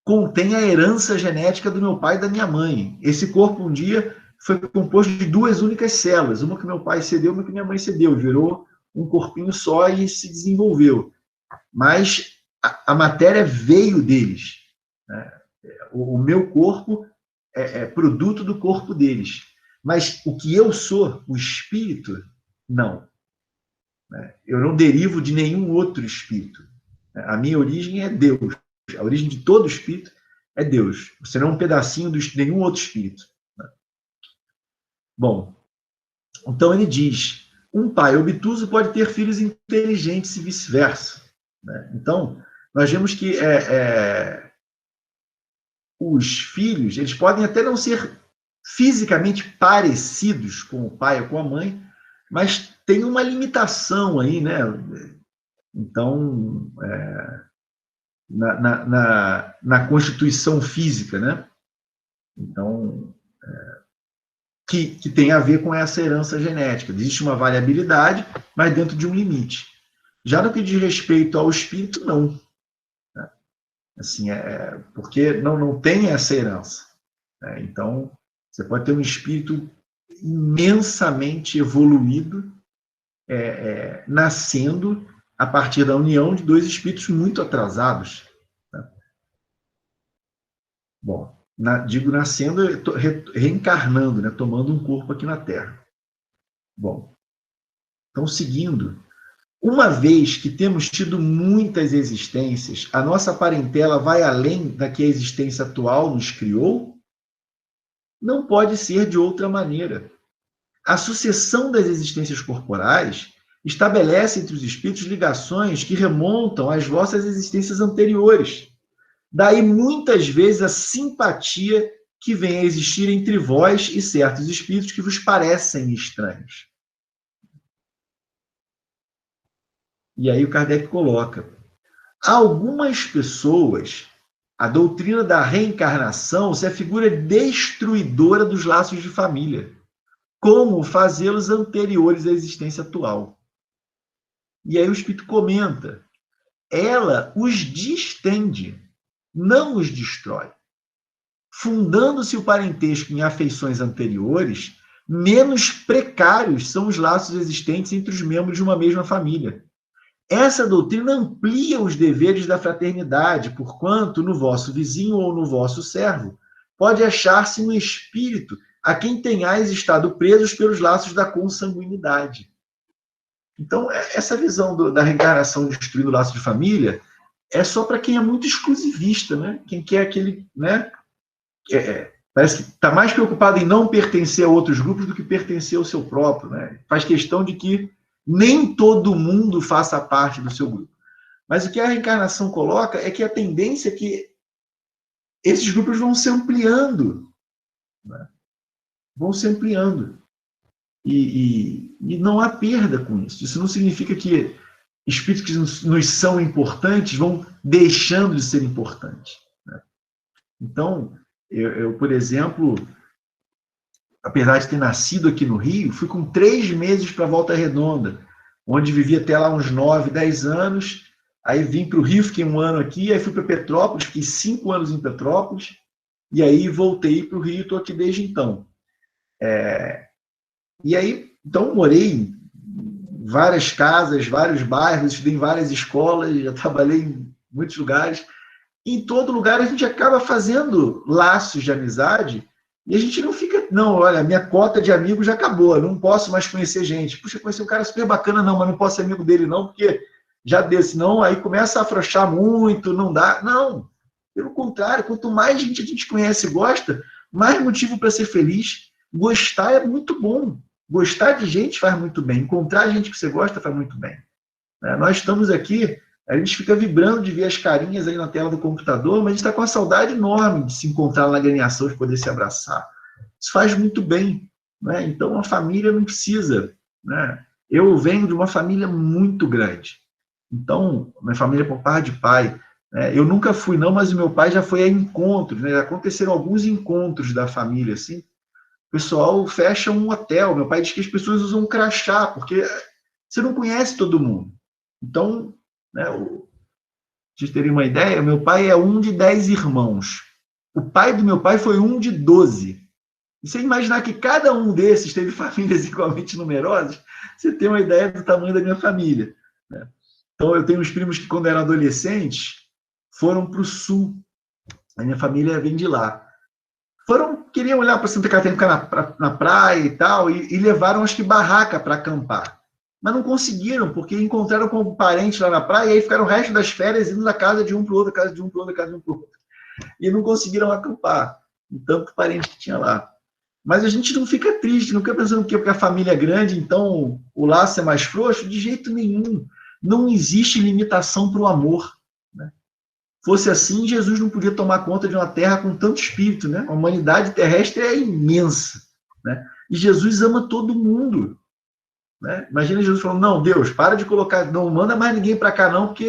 contém a herança genética do meu pai e da minha mãe. Esse corpo, um dia, foi composto de 2 únicas células, uma que meu pai cedeu, uma que minha mãe cedeu, virou um corpinho só e se desenvolveu. Mas a matéria veio deles, né? O meu corpo é produto do corpo deles. Mas o que eu sou, o espírito, não. Eu não derivo de nenhum outro espírito. A minha origem é Deus. A origem de todo espírito é Deus. Você não é um pedacinho de nenhum outro espírito. Bom, então ele diz: um pai obtuso pode ter filhos inteligentes e vice-versa, né? Então, nós vemos que os filhos, eles podem até não ser fisicamente parecidos com o pai ou com a mãe, mas tem uma limitação aí, né? Então, na constituição física, né? Então, que tem a ver com essa herança genética. Existe uma variabilidade, mas dentro de um limite. Já no que diz respeito ao espírito, não. Assim, porque não tem essa herança. Né? Então, você pode ter um espírito imensamente evoluído, nascendo a partir da união de dois espíritos muito atrasados. Né? Bom, digo nascendo, reencarnando, né? Tomando um corpo aqui na Terra. Bom, então, seguindo, uma vez que temos tido muitas existências, a nossa parentela vai além da que a existência atual nos criou? Não pode ser de outra maneira. A sucessão das existências corporais estabelece entre os espíritos ligações que remontam às vossas existências anteriores. Daí, muitas vezes, a simpatia que vem a existir entre vós e certos espíritos que vos parecem estranhos. E aí o Kardec coloca: algumas pessoas, a doutrina da reencarnação se afigura destruidora dos laços de família, como fazê-los anteriores à existência atual. E aí o Espírito comenta: ela os distende, não os destrói. Fundando-se o parentesco em afeições anteriores, menos precários são os laços existentes entre os membros de uma mesma família. Essa doutrina amplia os deveres da fraternidade, porquanto no vosso vizinho ou no vosso servo pode achar-se um espírito a quem tenhais estado presos pelos laços da consanguinidade. Então, essa visão da reencarnação destruindo o laço de família é só para quem é muito exclusivista, né? Quem quer aquele, né? Parece que está mais preocupado em não pertencer a outros grupos do que pertencer ao seu próprio, né? Faz questão de que nem todo mundo faça parte do seu grupo. Mas o que a reencarnação coloca é que a tendência é que esses grupos vão se ampliando, né? Vão se ampliando. E não há perda com isso. Isso não significa que espíritos que nos são importantes vão deixando de ser importantes, né? Então, eu, por exemplo, apesar de ter nascido aqui no Rio, fui com 3 meses para Volta Redonda, onde vivi até lá uns 9, 10 anos. Aí vim para o Rio, fiquei 1 ano aqui, aí fui para Petrópolis, fiquei 5 anos em Petrópolis, e aí voltei para o Rio e estou aqui desde então. E aí, então, morei em várias casas, vários bairros, estudei em várias escolas, já trabalhei em muitos lugares. Em todo lugar a gente acaba fazendo laços de amizade e a gente não fica, não, olha, minha cota de amigos já acabou, não posso mais conhecer gente. Puxa, conheci um cara super bacana, não, mas não posso ser amigo dele não, porque já deu, senão aí começa a afrouxar muito, não dá. Não, pelo contrário, quanto mais gente a gente conhece e gosta, mais motivo para ser feliz. Gostar é muito bom. Gostar de gente faz muito bem. Encontrar gente que você gosta faz muito bem. Nós estamos aqui, a gente fica vibrando de ver as carinhas aí na tela do computador, mas a gente está com uma saudade enorme de se encontrar na agremiação, de poder se abraçar. Isso faz muito bem, né? Então, a família não precisa, né? Eu venho de uma família muito grande. Então, minha família por parte de pai, né? Eu nunca fui não, mas o meu pai já foi a encontros, né? Aconteceram alguns encontros da família, assim. O pessoal fecha um hotel. Meu pai diz que as pessoas usam um crachá, porque você não conhece todo mundo. Então, né, vocês terem uma ideia, meu pai é um de 10 irmãos. O pai do meu pai foi um de 12. E você imaginar que cada um desses teve famílias igualmente numerosas, você tem uma ideia do tamanho da minha família, né? Então, eu tenho uns primos que, quando eram adolescentes, foram para o sul. A minha família vem de lá. Queriam olhar para Santa Catarina, ficar na praia e tal, e levaram, acho que, barraca para acampar. Mas não conseguiram, porque encontraram com um parente lá na praia, e aí ficaram o resto das férias indo da casa de um para o outro, casa de um para o outro, casa de um para o outro. E não conseguiram acampar, de tanto parente que tinha lá. Mas a gente não fica triste, não fica pensando que porque a família é grande, então o laço é mais frouxo, de jeito nenhum. Não existe limitação para o amor. Né? Fosse assim, Jesus não podia tomar conta de uma terra com tanto espírito. Né? A humanidade terrestre é imensa. Né? E Jesus ama todo mundo. Né? Imagina Jesus falando, não, Deus, para de colocar, não manda mais ninguém para cá não, porque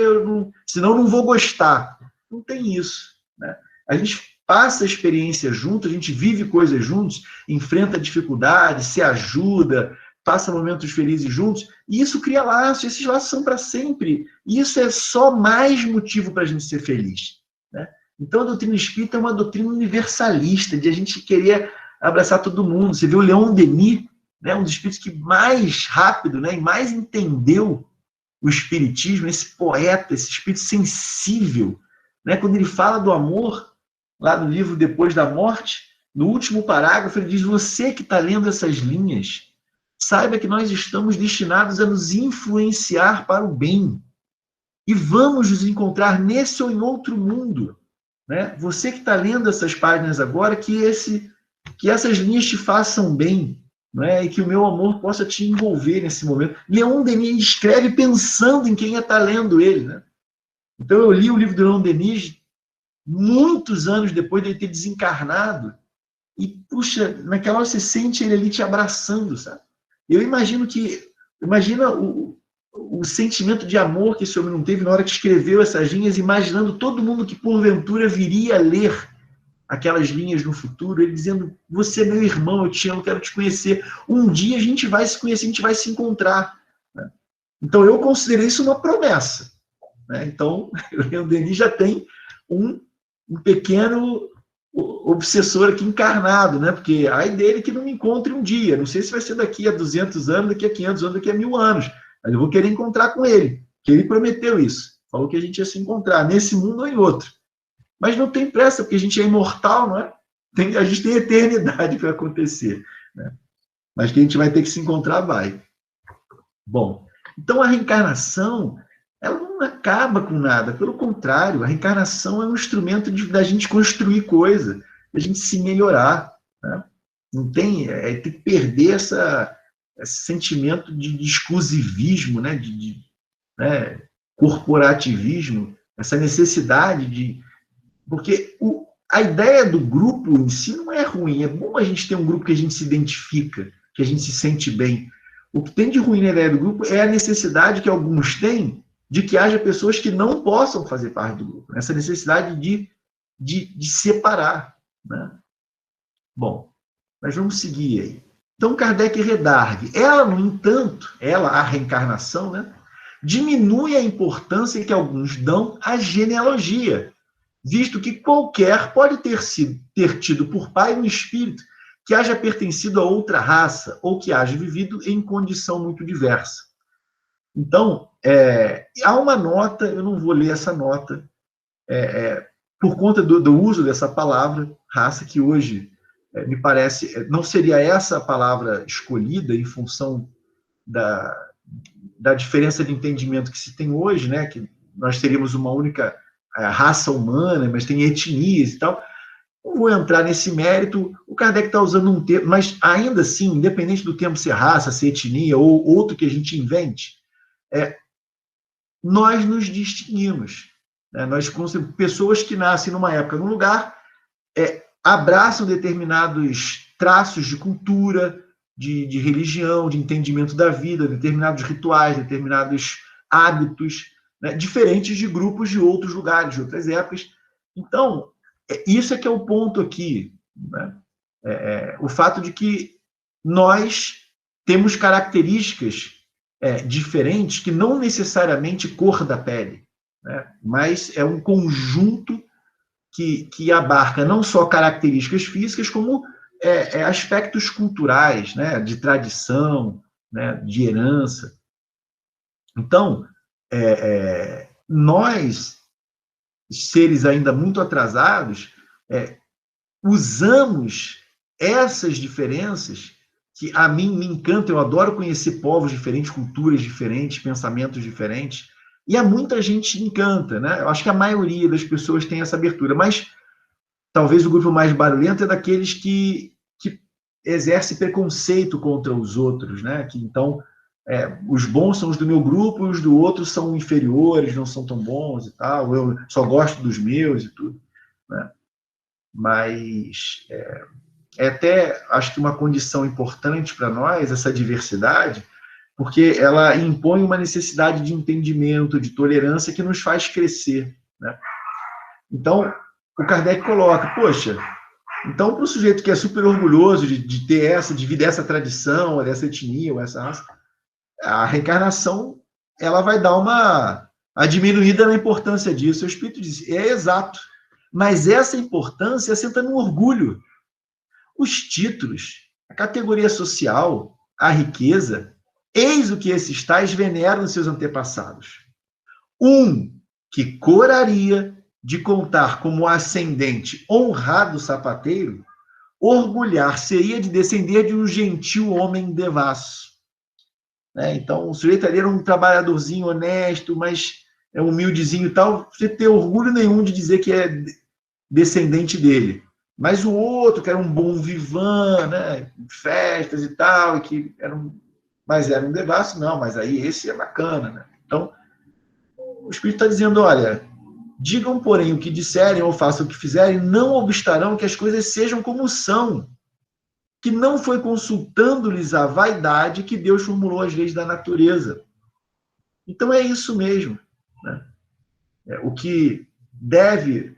senão eu não vou gostar. Não tem isso. Né? A gente passa a experiência juntos, a gente vive coisas juntos, enfrenta dificuldades, se ajuda, passa momentos felizes juntos, e isso cria laços, esses laços são para sempre. E isso é só mais motivo para a gente ser feliz. Né? Então a doutrina espírita é uma doutrina universalista, de a gente querer abraçar todo mundo. Você vê o Leon Denis, né, um dos espíritos que mais rápido, né, e mais entendeu o espiritismo, esse poeta, esse espírito sensível, né, quando ele fala do amor, lá no livro Depois da Morte, no último parágrafo, ele diz, você que está lendo essas linhas, saiba que nós estamos destinados a nos influenciar para o bem, e vamos nos encontrar nesse ou em outro mundo. Né? Você que está lendo essas páginas agora, que essas linhas te façam bem, né? E que o meu amor possa te envolver nesse momento. Leon Denis escreve pensando em quem ia estar lendo ele. Né? Então eu li o livro do Leon Denis muitos anos depois de ele ter desencarnado, e, puxa, naquela hora você sente ele ali te abraçando, sabe? Eu imagina o sentimento de amor que esse homem não teve na hora que escreveu essas linhas, imaginando todo mundo que porventura viria a ler aquelas linhas no futuro, ele dizendo, você é meu irmão, eu te amo, quero te conhecer. Um dia a gente vai se conhecer, a gente vai se encontrar. Né? Então eu considerei isso uma promessa. Né? Então, o Denis já tem um pequeno obsessor aqui encarnado, né? Porque ai dele que não me encontre um dia. Não sei se vai ser daqui a 200 anos, daqui a 500 anos, daqui a 1000 anos. Mas eu vou querer encontrar com ele, que ele prometeu isso. Falou que a gente ia se encontrar nesse mundo ou em outro. Mas não tem pressa, porque a gente é imortal, não é? A gente tem eternidade para acontecer. Né? Mas que a gente vai ter que se encontrar, vai. Bom, então a reencarnação, ela não acaba com nada. Pelo contrário, a reencarnação é um instrumento da gente construir coisa, da gente se melhorar. Né? Não tem que perder esse sentimento de exclusivismo, né? Né? Corporativismo, essa necessidade de... Porque a ideia do grupo em si não é ruim. É bom a gente ter um grupo que a gente se identifica, que a gente se sente bem. O que tem de ruim na ideia do grupo é a necessidade que alguns têm de que haja pessoas que não possam fazer parte do grupo. Essa necessidade de separar. Né? Bom, mas vamos seguir aí. Então, Kardec redargue. Ela, no entanto, a reencarnação, né, diminui a importância que alguns dão à genealogia, visto que qualquer pode ter tido por pai um espírito que haja pertencido a outra raça ou que haja vivido em condição muito diversa. Então, há uma nota, eu não vou ler essa nota, por conta do uso dessa palavra, raça, que hoje me parece, não seria essa a palavra escolhida em função da diferença de entendimento que se tem hoje, né, que nós teríamos uma única raça humana, mas tem etnias e tal. Não vou entrar nesse mérito, o Kardec está usando um termo, mas ainda assim, independente do termo ser raça, ser etnia ou outro que a gente invente, nós nos distinguimos. Né? Nós, pessoas que nascem numa época, num lugar, abraçam determinados traços de cultura, de religião, de entendimento da vida, determinados rituais, determinados hábitos, né, diferentes de grupos de outros lugares, de outras épocas. Então, isso é que é o ponto aqui. Né? O fato de que nós temos características diferentes, que não necessariamente cor da pele, né? Mas é um conjunto que abarca não só características físicas, como aspectos culturais, né? De tradição, né? De herança. Então, nós, seres ainda muito atrasados, usamos essas diferenças que a mim me encantam. Eu adoro conhecer povos diferentes, culturas diferentes, pensamentos diferentes, e a muita gente encanta, né? Eu acho que a maioria das pessoas tem essa abertura, mas talvez o grupo mais barulhento é daqueles que exerce preconceito contra os outros, né? Que então os bons são os do meu grupo e os do outro são inferiores, não são tão bons e tal. Eu só gosto dos meus e tudo, né? Mas até acho que uma condição importante para nós essa diversidade, porque ela impõe uma necessidade de entendimento, de tolerância que nos faz crescer, né? Então, o Kardec coloca, poxa, então para o sujeito que é super orgulhoso de ter de essa tradição, ou dessa etnia, ou essa raça, a reencarnação ela vai dar a diminuída na importância disso. O Espírito diz, é exato, mas essa importância assenta no orgulho. Os títulos, a categoria social, a riqueza, eis o que esses tais veneram nos seus antepassados. Um que coraria de contar como ascendente honrado sapateiro, orgulhar-se-ia de descender de um gentil homem devasso. Né? Então, o sujeito ali era um trabalhadorzinho honesto, mas humildezinho e tal, você ter orgulho nenhum de dizer que é descendente dele. Mas o outro, que era um bom vivan, né? Festas e tal, mas era um devasso, não, mas aí esse é bacana, né? Então, o Espírito está dizendo, olha, digam, porém, o que disserem ou façam o que fizerem, não obstarão que as coisas sejam como são, que não foi consultando-lhes a vaidade que Deus formulou as leis da natureza. Então é isso mesmo, né? O que deve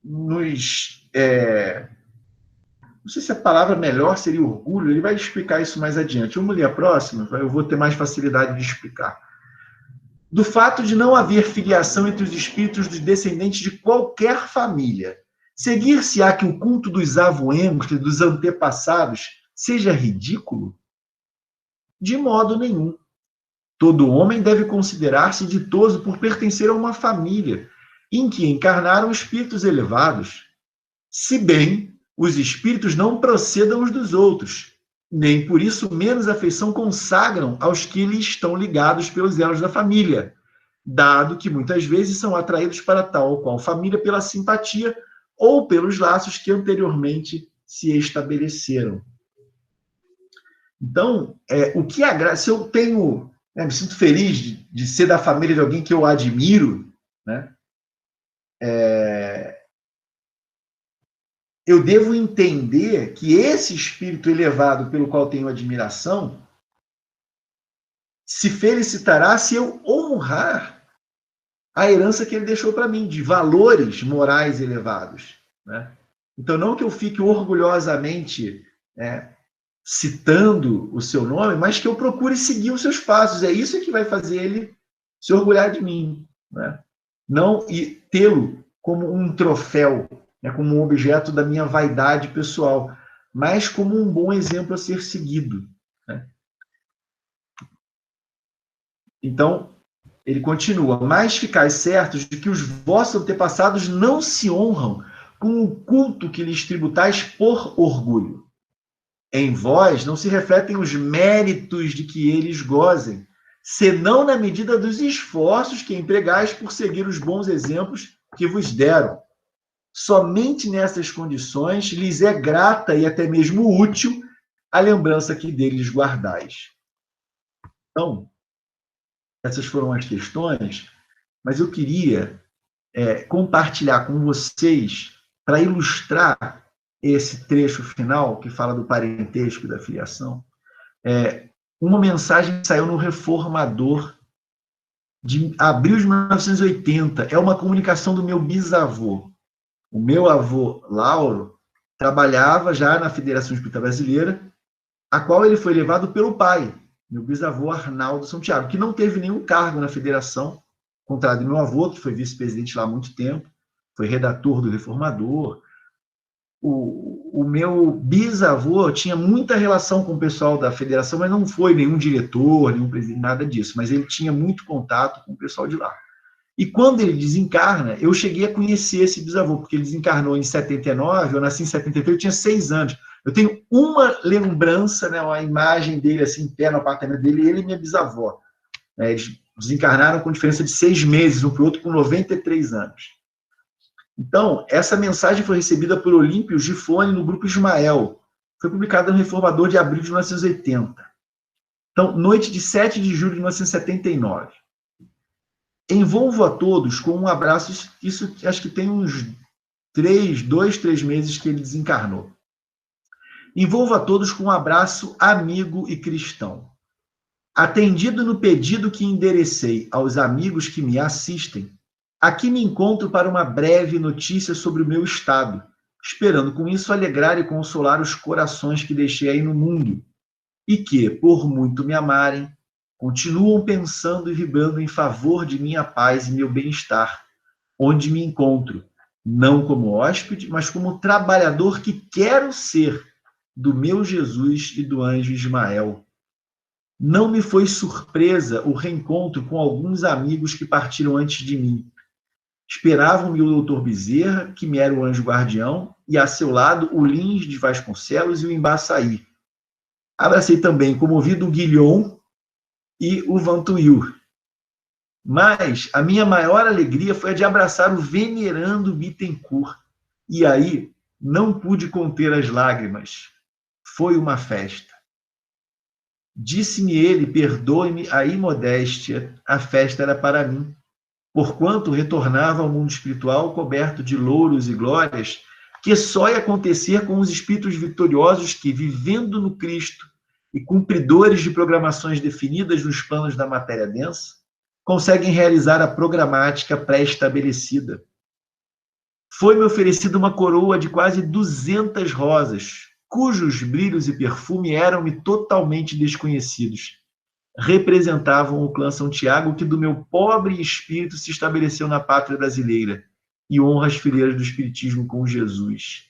nos... não sei se a palavra melhor seria orgulho, ele vai explicar isso mais adiante. Vamos ler a próxima, eu vou ter mais facilidade de explicar. Do fato de não haver filiação entre os espíritos dos descendentes de qualquer família, seguir-se-á que o culto dos avoengos, dos antepassados, seja ridículo? De modo nenhum. Todo homem deve considerar-se ditoso por pertencer a uma família em que encarnaram espíritos elevados, se bem os espíritos não procedam uns dos outros, nem por isso menos afeição consagram aos que lhe estão ligados pelos elos da família, dado que muitas vezes são atraídos para tal ou qual família pela simpatia ou pelos laços que anteriormente se estabeleceram. Então, o que agrada, se eu tenho, me sinto feliz de ser da família de alguém que eu admiro, né? Eu devo entender que esse espírito elevado pelo qual tenho admiração se felicitará se eu honrar a herança que ele deixou para mim, de valores morais elevados, né? Então, não que eu fique orgulhosamente citando o seu nome, mas que eu procure seguir os seus passos. É isso que vai fazer ele se orgulhar de mim, né? Não tê-lo como um troféu, como um objeto da minha vaidade pessoal, mas como um bom exemplo a ser seguido, né? Então, ele continua, mas ficais certos de que os vossos antepassados não se honram com o culto que lhes tributais por orgulho. Em vós não se refletem os méritos de que eles gozem, senão na medida dos esforços que empregais por seguir os bons exemplos que vos deram. Somente nessas condições lhes é grata e até mesmo útil a lembrança que deles guardais. Então, essas foram as questões, mas eu queria compartilhar com vocês, para ilustrar esse trecho final, que fala do parentesco e da filiação, uma mensagem que saiu no Reformador, de abril de 1980. É uma comunicação do meu bisavô. O meu avô, Lauro, trabalhava já na Federação Espírita Brasileira, a qual ele foi levado pelo pai, meu bisavô Arnaldo Santiago, que não teve nenhum cargo na federação, ao contrário do meu avô, que foi vice-presidente lá há muito tempo, foi redator do Reformador. O meu bisavô tinha muita relação com o pessoal da federação, mas não foi nenhum diretor, nenhum presidente, nada disso, mas ele tinha muito contato com o pessoal de lá. E quando ele desencarna, eu cheguei a conhecer esse bisavô, porque ele desencarnou em 79, eu nasci em 73, eu tinha 6 anos. Eu tenho uma lembrança, uma imagem dele assim, em pé no apartamento dele, ele e minha bisavó. Eles desencarnaram com diferença de 6 meses, um para o outro, com 93 anos. Então, essa mensagem foi recebida por Olímpio Gifone no Grupo Ismael. Foi publicada no Reformador de abril de 1980. Então, noite de 7 de julho de 1979. Envolvo a todos com um abraço, isso acho que tem uns 3 meses que ele desencarnou. Envolvo a todos com um abraço amigo e cristão. Atendido no pedido que enderecei aos amigos que me assistem, aqui me encontro para uma breve notícia sobre o meu estado, esperando com isso alegrar e consolar os corações que deixei aí no mundo, e que, por muito me amarem, continuam pensando e vibrando em favor de minha paz e meu bem-estar, onde me encontro, não como hóspede, mas como trabalhador que quero ser do meu Jesus e do anjo Ismael. Não me foi surpresa o reencontro com alguns amigos que partiram antes de mim. Esperavam-me o doutor Bezerra, que me era o anjo guardião, e a seu lado o Lins de Vasconcelos e o Embaçaí. Abracei também, comovido, o Guilhom e o Vantuil. Mas a minha maior alegria foi a de abraçar o venerando Bittencourt. E aí não pude conter as lágrimas. Foi uma festa. Disse-me ele, perdoe-me a imodéstia, a festa era para mim, porquanto retornava ao mundo espiritual coberto de louros e glórias, que só ia acontecer com os espíritos vitoriosos que, vivendo no Cristo e cumpridores de programações definidas nos planos da matéria densa, conseguem realizar a programática pré-estabelecida. Foi-me oferecida uma coroa de quase 200 rosas, cujos brilhos e perfume eram-me totalmente desconhecidos. Representavam o clã São Tiago, que do meu pobre espírito se estabeleceu na pátria brasileira e honra as fileiras do espiritismo com Jesus.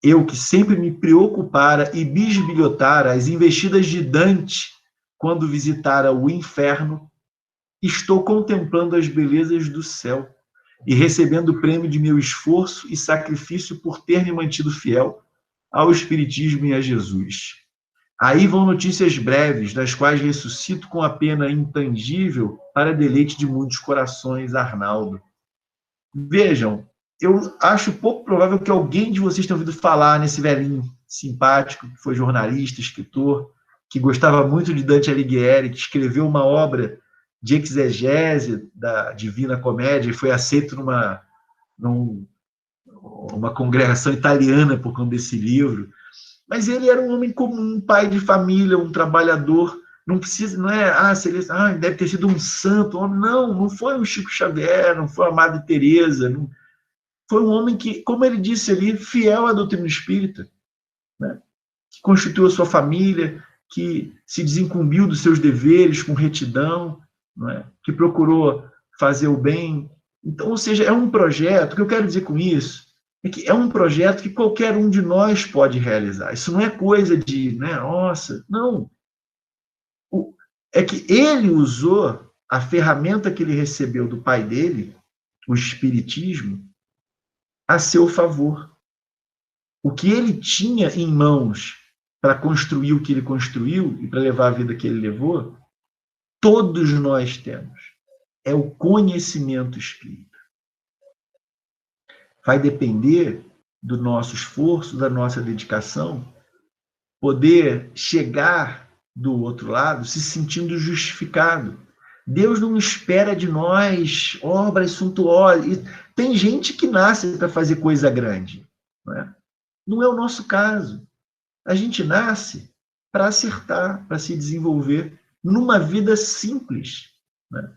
Eu, que sempre me preocupara e bisbilhotara as investidas de Dante quando visitara o inferno, estou contemplando as belezas do céu e recebendo o prêmio de meu esforço e sacrifício por ter me mantido fiel ao Espiritismo e a Jesus. Aí vão notícias breves, das quais ressuscito com a pena intangível para deleite de muitos corações, Arnaldo. Vejam, eu acho pouco provável que alguém de vocês tenha ouvido falar nesse velhinho simpático, que foi jornalista, escritor, que gostava muito de Dante Alighieri, que escreveu uma obra de exegese da Divina Comédia e foi aceito numa congregação italiana por conta desse livro. Mas ele era um homem comum, um pai de família, um trabalhador. Não precisa, não é, se ele, deve ter sido um santo. Não foi um Chico Xavier, não foi a Madre Teresa, não, foi um homem que, como ele disse ali, fiel à doutrina espírita, né? Que constituiu a sua família, que se desincumbiu dos seus deveres com retidão, não é? Que procurou fazer o bem. Então, ou seja, é um projeto, o que eu quero dizer com isso é que é um projeto que qualquer um de nós pode realizar. Isso não é coisa de, né, nossa, não. É que ele usou a ferramenta que ele recebeu do pai dele, o Espiritismo, a seu favor. O que ele tinha em mãos para construir o que ele construiu e para levar a vida que ele levou, todos nós temos. É o conhecimento espírita. Vai depender do nosso esforço, da nossa dedicação, poder chegar do outro lado se sentindo justificado. Deus não espera de nós obras suntuosas. Tem gente que nasce para fazer coisa grande. Não é o nosso caso. A gente nasce para acertar, para se desenvolver numa vida simples, né?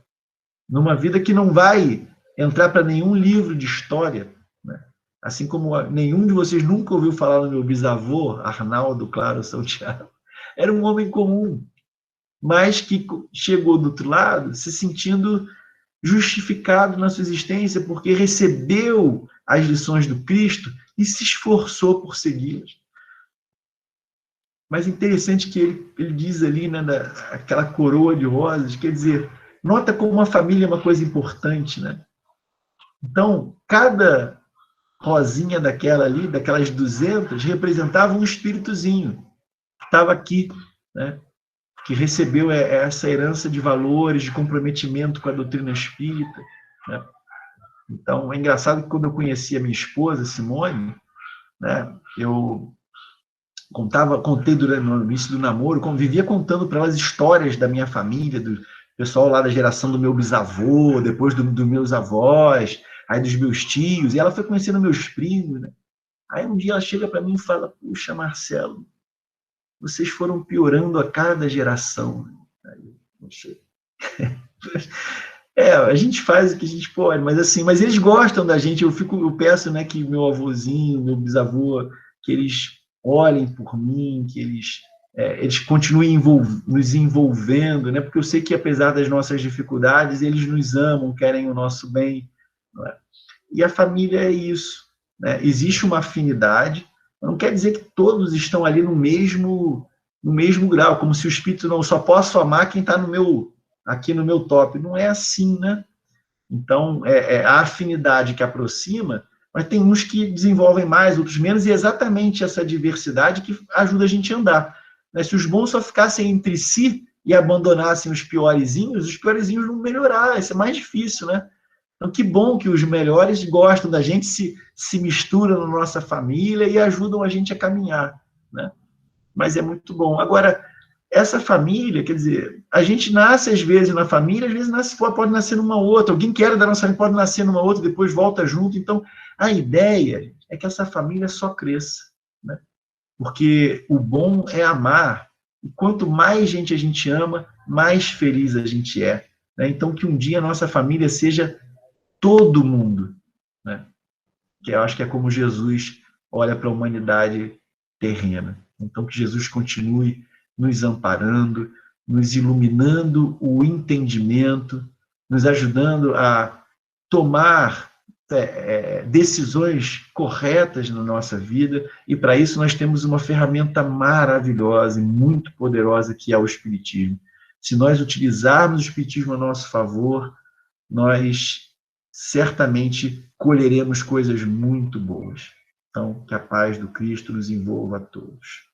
Numa vida que não vai entrar para nenhum livro de história, né? Assim como nenhum de vocês nunca ouviu falar no meu bisavô, Arnaldo Claro São Tiago. Era um homem comum, mas que chegou do outro lado se sentindo justificado na sua existência porque recebeu as lições do Cristo e se esforçou por segui-las. Mas interessante que ele diz ali, né, aquela coroa de rosas, quer dizer, nota como uma família é uma coisa importante, né? Então, cada rosinha daquela ali, daquelas 200, representava um espíritozinho que estava aqui, né? Que recebeu essa herança de valores, de comprometimento com a doutrina espírita, né? Então, é engraçado que quando eu conheci a minha esposa, Simone, né, eu contei no início do namoro, vivia contando para elas histórias da minha família, do pessoal lá da geração do meu bisavô, depois dos meus avós, aí dos meus tios, e ela foi conhecendo meus primos, né? Aí um dia ela chega para mim e fala: puxa, Marcelo, vocês foram piorando a cada geração. Aí, não sei. A gente faz o que a gente pode, mas eles gostam da gente. Eu peço, né, que meu avôzinho, meu bisavô, que eles olhem por mim, que eles continuem nos envolvendo, né? Porque eu sei que, apesar das nossas dificuldades, eles nos amam, querem o nosso bem. Não é? E a família é isso, né? Existe uma afinidade, não quer dizer que todos estão ali no mesmo grau, como se o espírito não só possa amar quem está aqui no meu top. Não é assim, né? Então, a afinidade que aproxima, mas tem uns que desenvolvem mais, outros menos, e é exatamente essa diversidade que ajuda a gente a andar. Né? Se os bons só ficassem entre si e abandonassem os piorezinhos não melhorar, isso é mais difícil, né? Então, que bom que os melhores gostam da gente, se misturam na nossa família e ajudam a gente a caminhar, né? Mas é muito bom. Agora, essa família, quer dizer, a gente nasce às vezes na família, às vezes pode nascer numa outra, alguém que era da nossa família pode nascer numa outra, depois volta junto. Então, a ideia é que essa família só cresça, né? Porque o bom é amar, e quanto mais gente a gente ama, mais feliz a gente é, né? Então, que um dia a nossa família seja todo mundo, né? Que eu acho que é como Jesus olha para a humanidade terrena. Então, que Jesus continue nos amparando, nos iluminando o entendimento, nos ajudando a tomar decisões corretas na nossa vida, e para isso nós temos uma ferramenta maravilhosa e muito poderosa que é o Espiritismo. Se nós utilizarmos o Espiritismo a nosso favor, nós certamente colheremos coisas muito boas. Então, que a paz do Cristo nos envolva a todos.